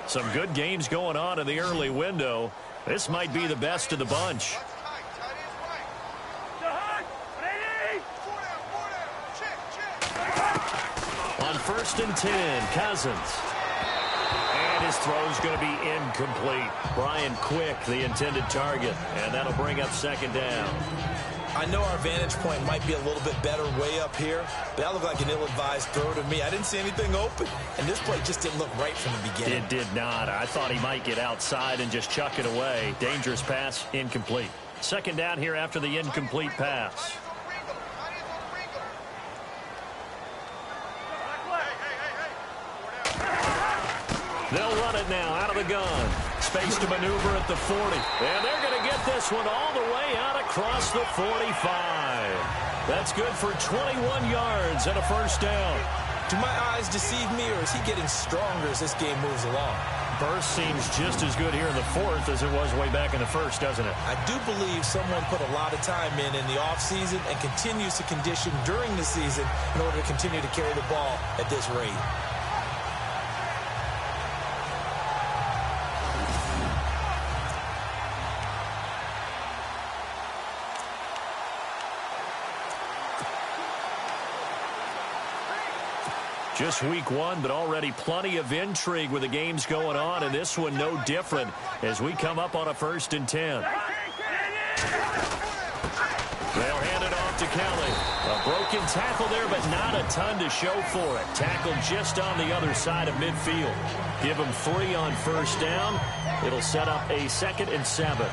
Some good games going on in the early window. This might be the best of the bunch. On 1st and 10, Cousins. And his throw's going to be incomplete. Brian Quick, the intended target, and that'll bring up 2nd down. I know our vantage point might be a little bit better way up here, but that looked like an ill-advised throw to me. I didn't see anything open, and this play just didn't look right from the beginning. It did not. I thought he might get outside and just chuck it away. Dangerous pass, incomplete. 2nd down here after the incomplete pass. They'll run it now out of the gun. Space to maneuver at the 40. And they're going to get this one all the way out across the 45. That's good for 21 yards and a 1st down. Do my eyes deceive me, or is he getting stronger as this game moves along? Burst seems just as good here in the 4th as it was way back in the 1st, doesn't it? I do believe someone put a lot of time in the offseason and continues to condition during the season in order to continue to carry the ball at this rate. Just week 1, but already plenty of intrigue with the games going on, and this one no different as we come up on a 1st and 10. They'll hand it off to Kelly. A broken tackle there, but not a ton to show for it. Tackled just on the other side of midfield. Give him 3 on 1st down. It'll set up a 2nd and 7.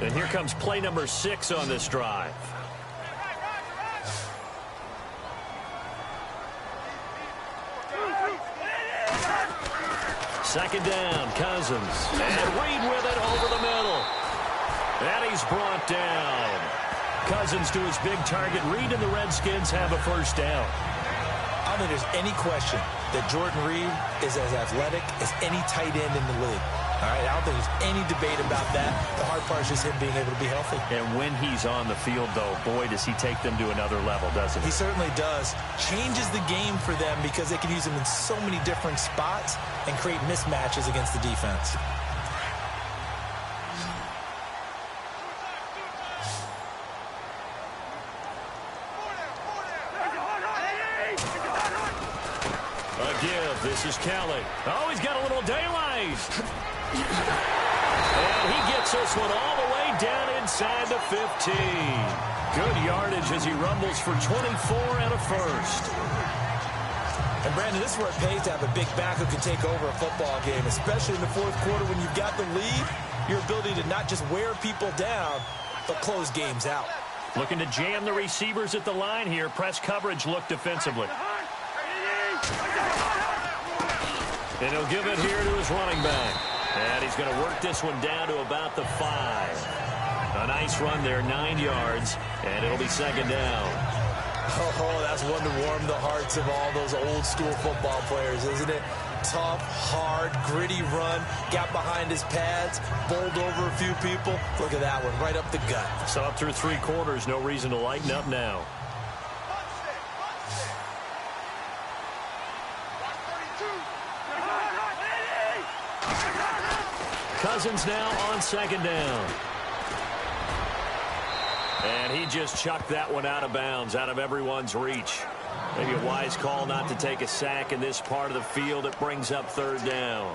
And here comes play number 6 on this drive. Second down, Cousins. And Reed with it over the middle. And he's brought down. Cousins to his big target. Reed and the Redskins have a 1st down. I don't think there's any question that Jordan Reed is as athletic as any tight end in the league. All right, I don't think there's any debate about that. The hard part is just him being able to be healthy. And when he's on the field, though, boy, does he take them to another level, doesn't he? He certainly does. Changes the game for them because they can use him in so many different spots and create mismatches against the defense. This is Kelly. Oh, he's got a little daylight. And he gets this one all the way down inside the 15. Good yardage as he rumbles for 24 and a 1st. And, Brandon, this is where it pays to have a big back who can take over a football game, especially in the 4th quarter when you've got the lead, your ability to not just wear people down, but close games out. Looking to jam the receivers at the line here. Press coverage look defensively. And he'll give it here to his running back. And he's going to work this one down to about the 5. A nice run there, 9 yards, and it'll be 2nd down. Oh, that's one to warm the hearts of all those old-school football players, isn't it? Tough, hard, gritty run, got behind his pads, bowled over a few people. Look at that one, right up the gut. So up through 3 quarters, no reason to lighten up now. Cousins now on 2nd down. And he just chucked that one out of bounds, out of everyone's reach. Maybe a wise call not to take a sack in this part of the field. It brings up 3rd down.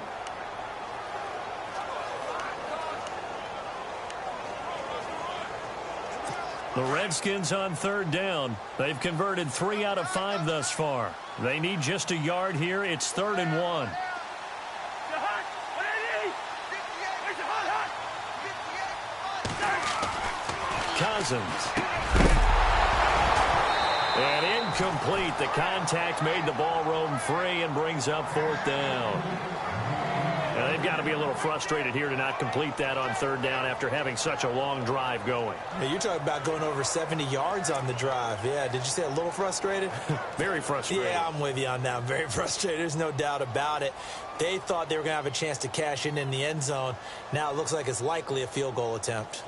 The Redskins on 3rd down. They've converted 3 out of 5 thus far. They need just a yard here. It's 3rd and 1. Cousins. Incomplete. The contact made the ball roam free and brings up 4th down. Now, they've got to be a little frustrated here to not complete that on 3rd down after having such a long drive going. Yeah, you're talking about going over 70 yards on the drive. Yeah, did you say a little frustrated? Very frustrated. Yeah, I'm with you on that. Very frustrated. There's no doubt about it. They thought they were going to have a chance to cash in the end zone. Now it looks like it's likely a field goal attempt.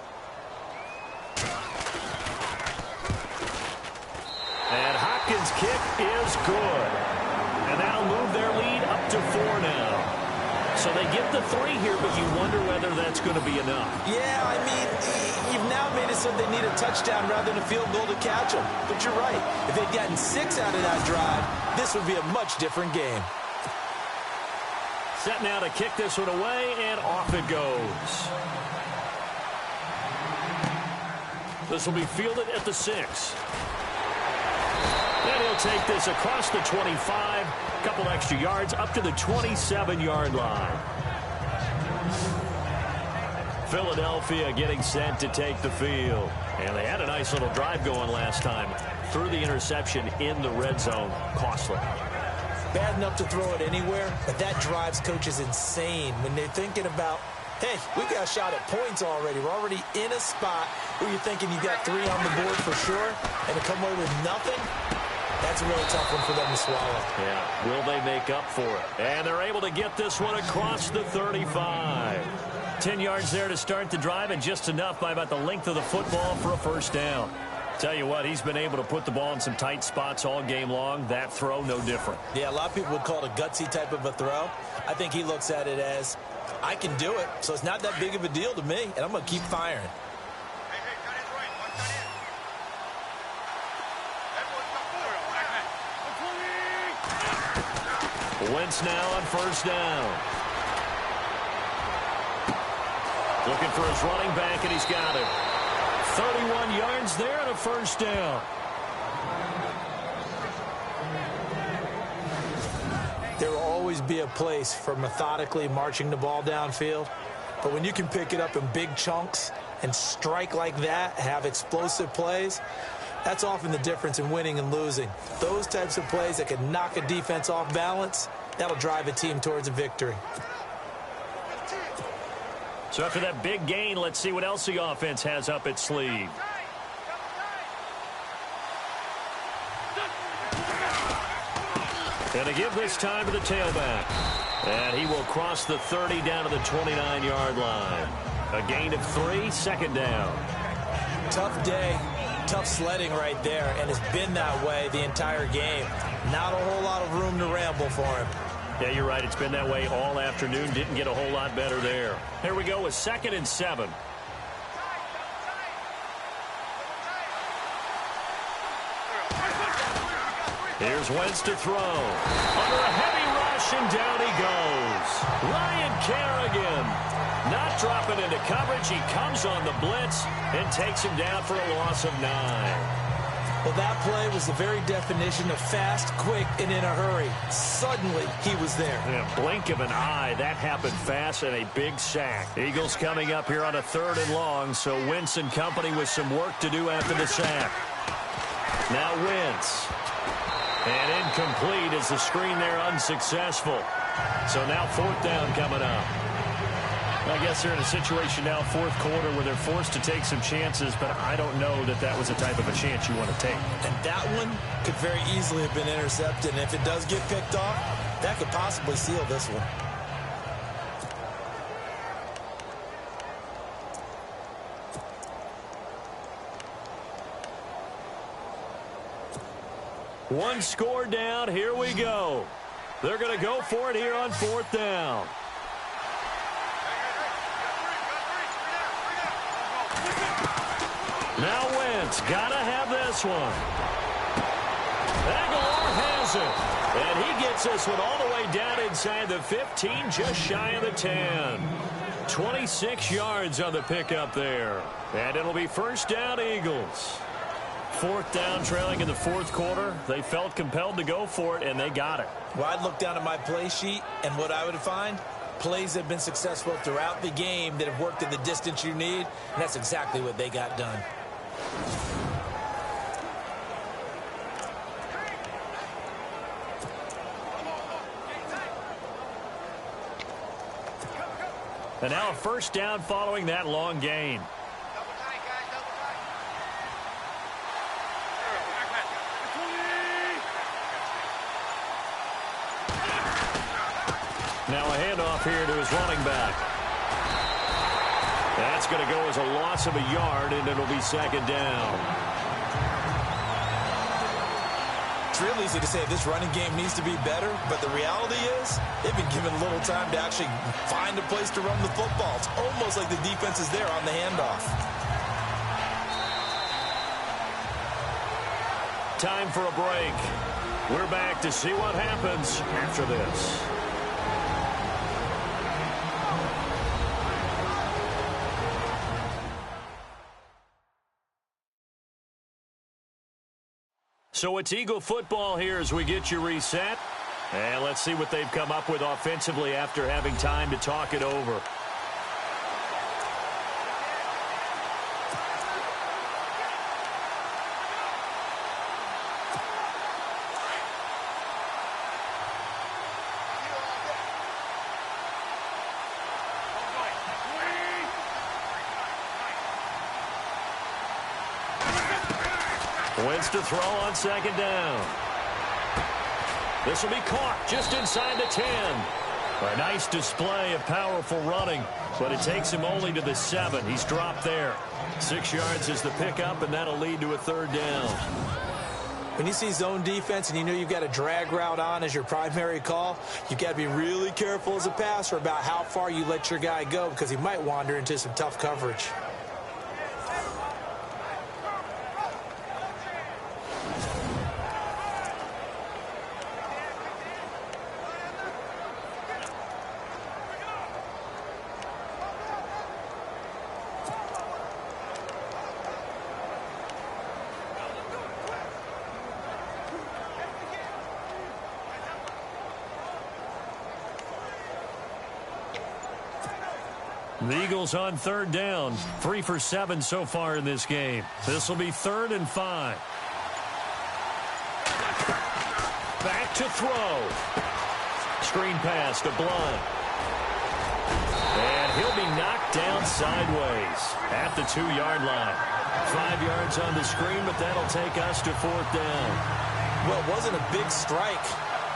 And Hopkins' kick is good. And that'll move their lead up to 4 now. So they get the 3 here, but you wonder whether that's going to be enough. Yeah, I mean, you've now made it so they need a touchdown rather than a field goal to catch them. But you're right. If they'd gotten 6 out of that drive, this would be a much different game. Set now to kick this one away, and off it goes. This will be fielded at the 6. And he'll take this across the 25, a couple extra yards up to the 27-yard line. Philadelphia getting set to take the field. And they had a nice little drive going last time. Threw the interception in the red zone. Costly. Bad enough to throw it anywhere, but that drives coaches insane when they're thinking about, hey, we've got a shot at points already. We're already in a spot where you're thinking you got 3 on the board for sure, and to come away with nothing, that's a really tough one for them to swallow. Yeah, will they make up for it? And they're able to get this one across the 35. 10 yards there to start the drive, and just enough by about the length of the football for a 1st down. Tell you what, he's been able to put the ball in some tight spots all game long. That throw, no different. Yeah, a lot of people would call it a gutsy type of a throw. I think he looks at it as, I can do it, so it's not that big of a deal to me, and I'm going to keep firing. Wentz now on 1st down. Looking for his running back, and he's got it. 31 yards there and a 1st down. There will always be a place for methodically marching the ball downfield. But when you can pick it up in big chunks and strike like that, have explosive plays, that's often the difference in winning and losing. Those types of plays that can knock a defense off balance, that'll drive a team towards a victory. So after that big gain, let's see what else the offense has up its sleeve. And to give this time to the tailback. And he will cross the 30 down to the 29-yard line. A gain of 3, 2nd down. Tough day, tough sledding right there, and it's been that way the entire game. Not a whole lot of room to ramble for him. Yeah, you're right. It's been that way all afternoon. Didn't get a whole lot better there. Here we go with 2nd and 7. Here's Wentz to throw. Under a heavy rush, and down he goes. Ryan Kerrigan not dropping into coverage. He comes on the blitz and takes him down for a loss of 9. Well, that play was the very definition of fast, quick, and in a hurry. Suddenly, he was there. Yeah, blink of an eye. That happened fast, and a big sack. Eagles coming up here on a 3rd and long, so Wentz and company with some work to do after the sack. Now Wentz. And incomplete as the screen there unsuccessful. So now 4th down coming up. I guess they're in a situation now, 4th quarter, where they're forced to take some chances, but I don't know that that was the type of a chance you want to take. And that one could very easily have been intercepted, and if it does get picked off, that could possibly seal this one. One score down. Here we go. They're going to go for it here on 4th down. Now Wentz, gotta have this one. Aguilar has it. And he gets this one all the way down inside the 15, just shy of the 10. 26 yards on the pickup there. And it'll be 1st down, Eagles. 4th down, trailing in the 4th quarter. They felt compelled to go for it, and they got it. Well, I'd look down at my play sheet, and what I would find, plays have been successful throughout the game that have worked in the distance you need, and that's exactly what they got done. And now a first down following that long gain. Now a handoff here to his running back. That's going to go as a loss of a yard, and it'll be second down. It's real easy to say this running game needs to be better, but the reality is they've been given little time to actually find a place to run the football. It's almost like the defense is there on the handoff. Time for a break. We're back to see what happens after this. So it's Eagle football here as we get you reset. And let's see what they've come up with offensively after having time to talk it over. Wentz to throw on second down. This will be caught just inside the 10. A nice display of powerful running, but it takes him only to the 7. He's dropped there. 6 yards is the pickup, and that'll lead to a third down. When you see zone defense and you know you've got a drag route on as your primary call, you've got to be really careful as a passer about how far you let your guy go because he might wander into some tough coverage. The Eagles on third down. 3 for 7 so far in this game. This will be 3rd and 5. Back to throw. Screen pass to Blunt. And he'll be knocked down sideways at the 2-yard line. 5 yards on the screen, but that'll take us to 4th down. Well, it wasn't a big strike,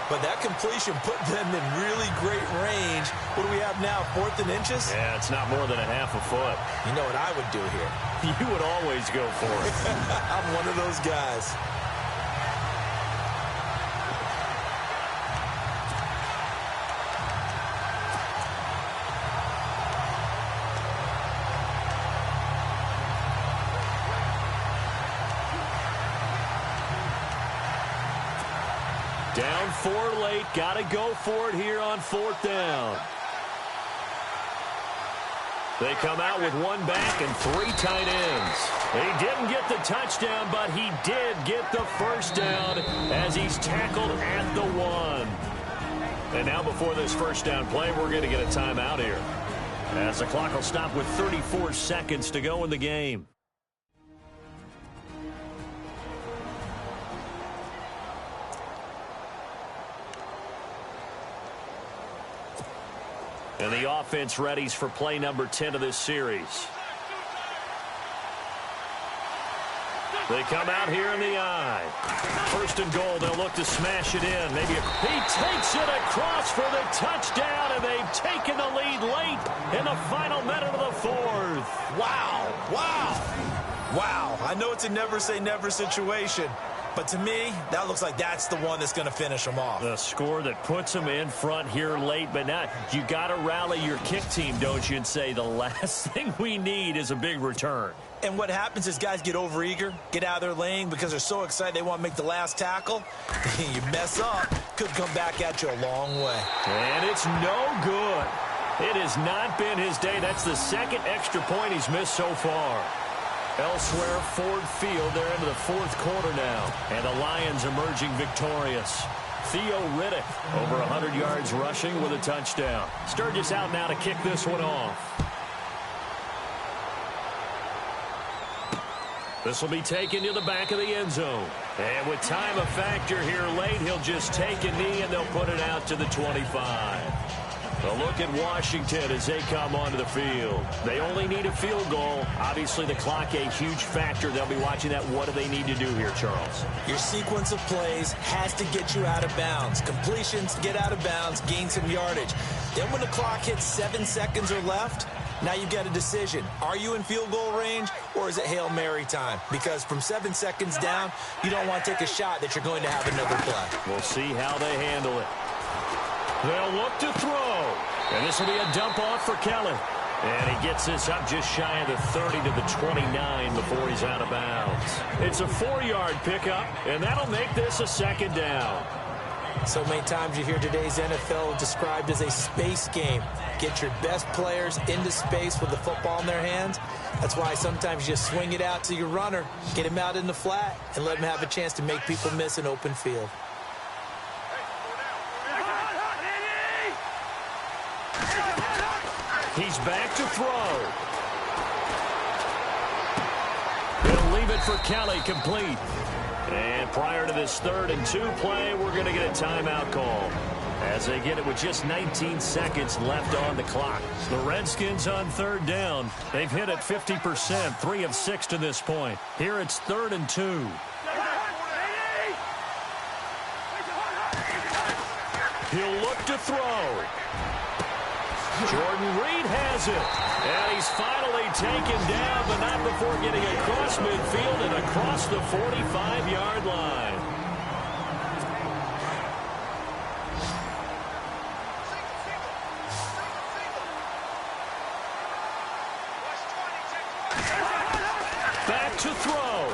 but that completion put them in really great range. What do we have now, 4th and inches? Yeah, it's not more than a half a foot. You know what I would do here? You would always go for it. I'm one of those guys. Down 4 late. Got to go for it here on 4th down. They come out with 1 back and 3 tight ends. He didn't get the touchdown, but he did get the first down as he's tackled at the 1. And now before this first down play, we're going to get a timeout here, as the clock will stop with 34 seconds to go in the game. And the offense readies for play number 10 of this series. They come out here in the I. 1st and goal. They'll look to smash it in. He takes it across for the touchdown, and they've taken the lead late in the final minute of the 4th. Wow. Wow. I know it's a never say never situation, but to me, that looks like that's the one that's going to finish them off. The score that puts them in front here late, but now you got to rally your kick team, don't you, and say the last thing we need is a big return. And what happens is guys get overeager, get out of their lane because they're so excited they want to make the last tackle. You mess up, could come back at you a long way. And it's no good. It has not been his day. That's the 2nd extra point he's missed so far. Elsewhere, Ford Field, they're into the 4th quarter now. And the Lions emerging victorious. Theo Riddick, over 100 yards rushing with a touchdown. Sturgis out now to kick this one off. This will be taken to the back of the end zone. And with time a factor here late, he'll just take a knee and they'll put it out to the 25. A look at Washington as they come onto the field. They only need a field goal. Obviously, the clock a huge factor. They'll be watching that. What do they need to do here, Charles? Your sequence of plays has to get you out of bounds. Completions, get out of bounds, gain some yardage. Then when the clock hits 7 seconds or left, now you've got a decision. Are you in field goal range, or is it Hail Mary time? Because from 7 seconds down, you don't want to take a shot that you're going to have another play. We'll see how they handle it. They'll look to throw. And this will be a dump off for Kelly. And he gets this up just shy of the 30 to the 29 before he's out of bounds. It's a 4-yard pickup, and that'll make this a second down. So many times you hear today's NFL described as a space game. Get your best players into space with the football in their hands. That's why sometimes you swing it out to your runner, get him out in the flat, and let him have a chance to make people miss an open field. He's back to throw. They'll leave it for Kelly, complete. And prior to this 3rd and 2 play, we're going to get a timeout call as they get it with just 19 seconds left on the clock. The Redskins on 3rd down. They've hit it 50%, 3 of 6 to this point. Here it's 3rd and 2. He'll look to throw. Jordan Reed has it. And he's finally taken down, but not before getting across midfield and across the 45-yard line. Back to throw.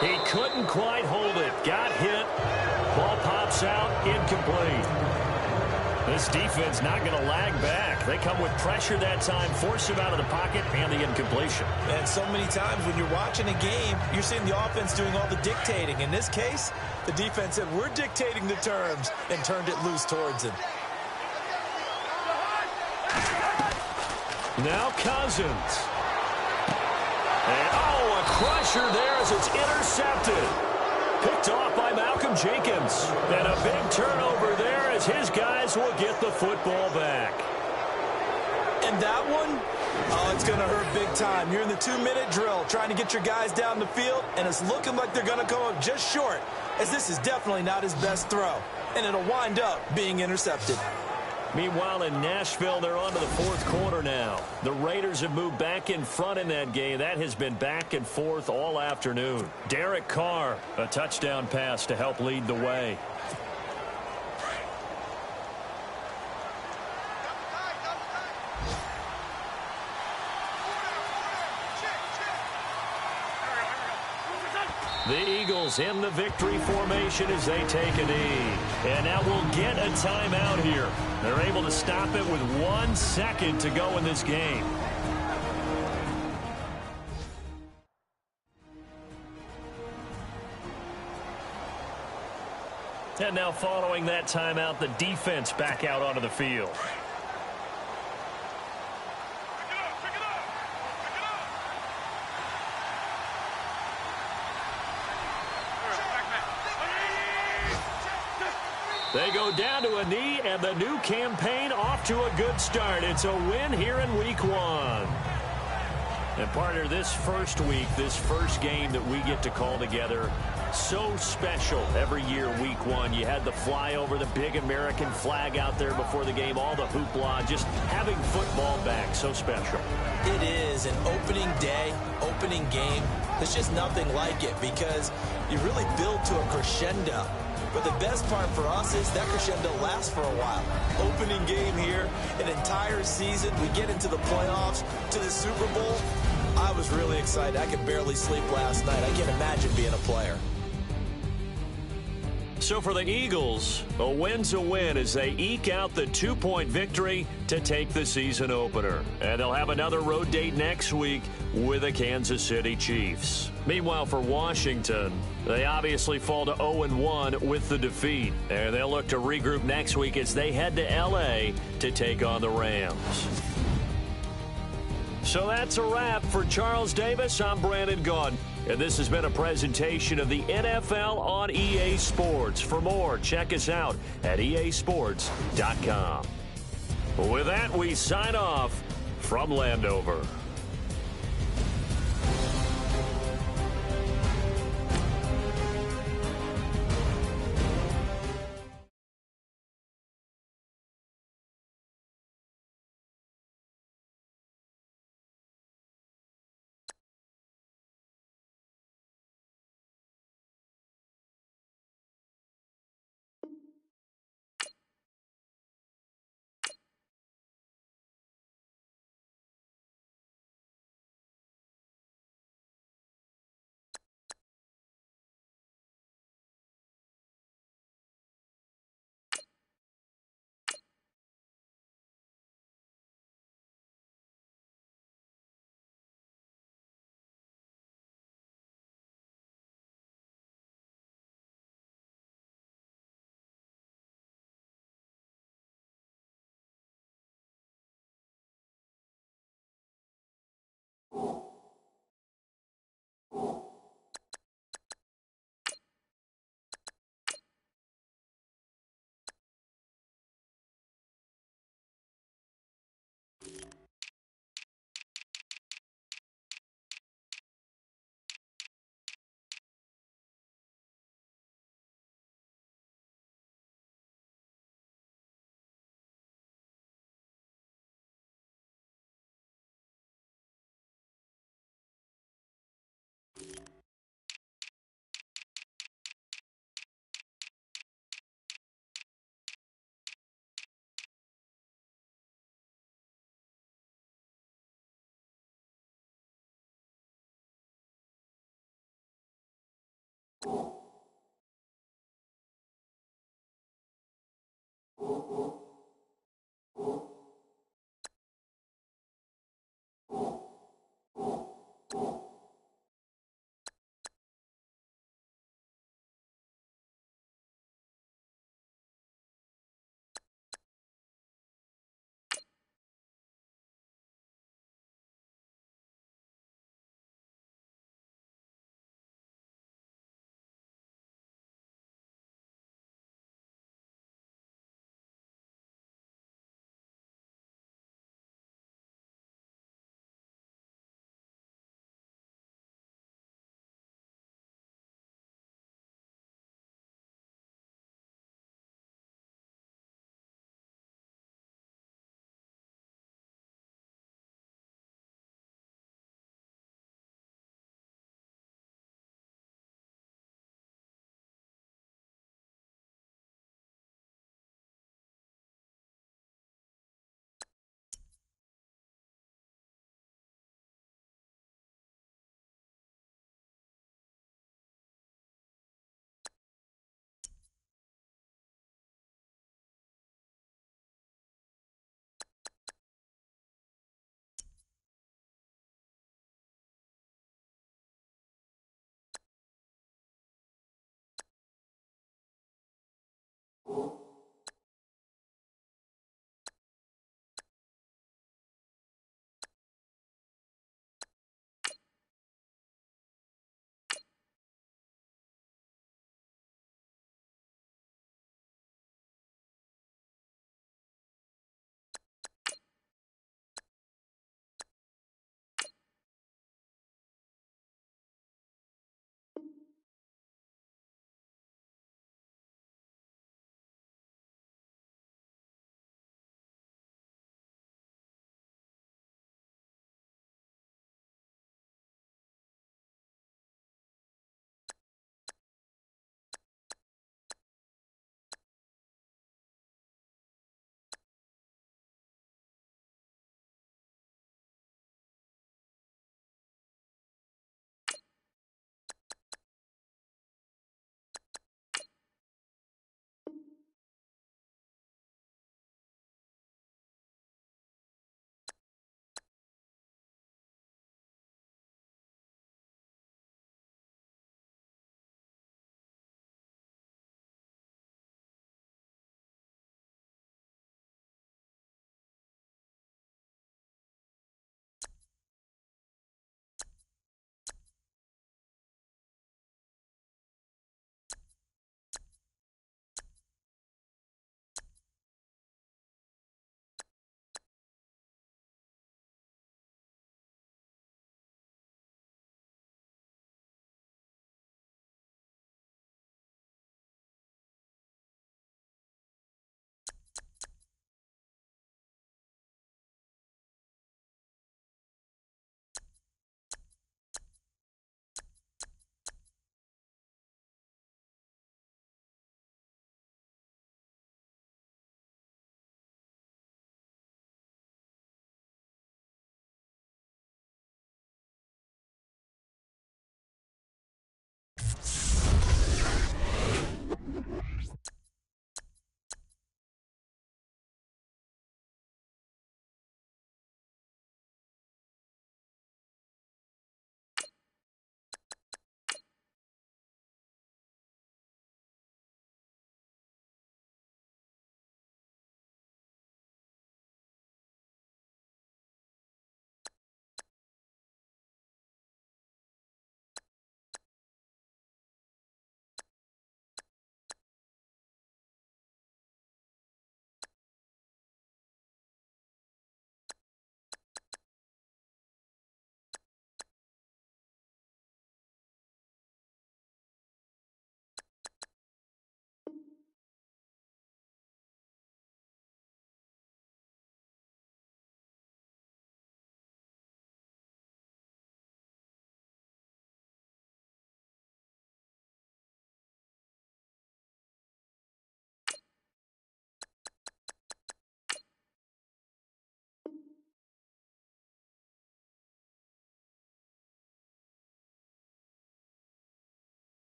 He couldn't quite hold it. Got hit. Ball pops out, incomplete. This defense not going to lag back. They come with pressure that time, force him out of the pocket, and the incompletion. And so many times when you're watching a game, you're seeing the offense doing all the dictating. In this case, the defense said, we're dictating the terms, and turned it loose towards him. Now Cousins. And, a crusher there as it's intercepted. Picked off by Malcolm Jenkins. And a big turnover there as his guys will get the football back. And that one, it's going to hurt big time. You're in the 2-minute drill trying to get your guys down the field, and it's looking like they're going to come up just short, as this is definitely not his best throw. And it'll wind up being intercepted. Meanwhile, in Nashville, they're on to the 4th quarter now. The Raiders have moved back in front in that game. That has been back and forth all afternoon. Derek Carr, a touchdown pass to help lead the way. The Eagles in the victory formation as they take a knee. And now we'll get a timeout here. They're able to stop it with 1 second to go in this game. And now following that timeout, the defense back out onto the field. They go down to a knee, and the new campaign off to a good start. It's a win here in Week 1. And partner, this first week, this first game that we get to call together, so special every year, Week 1. You had the flyover, the big American flag out there before the game, all the hoopla, just having football back, so special. It is an opening day, opening game. There's just nothing like it because you really build to a crescendo. But the best part for us is that crescendo lasts for a while. Opening game here, an entire season. We get into the playoffs, to the Super Bowl. I was really excited. I could barely sleep last night. I can't imagine being a player. So for the Eagles, a win's a win as they eke out the 2-point victory to take the season opener. And they'll have another road date next week with the Kansas City Chiefs. Meanwhile, for Washington, they obviously fall to 0-1 with the defeat. And they'll look to regroup next week as they head to L.A. to take on the Rams. So that's a wrap. For Charles Davis, I'm Brandon Gaudin. And this has been a presentation of the NFL on EA Sports. For more, check us out at easports.com. With that, we sign off from Landover.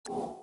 you.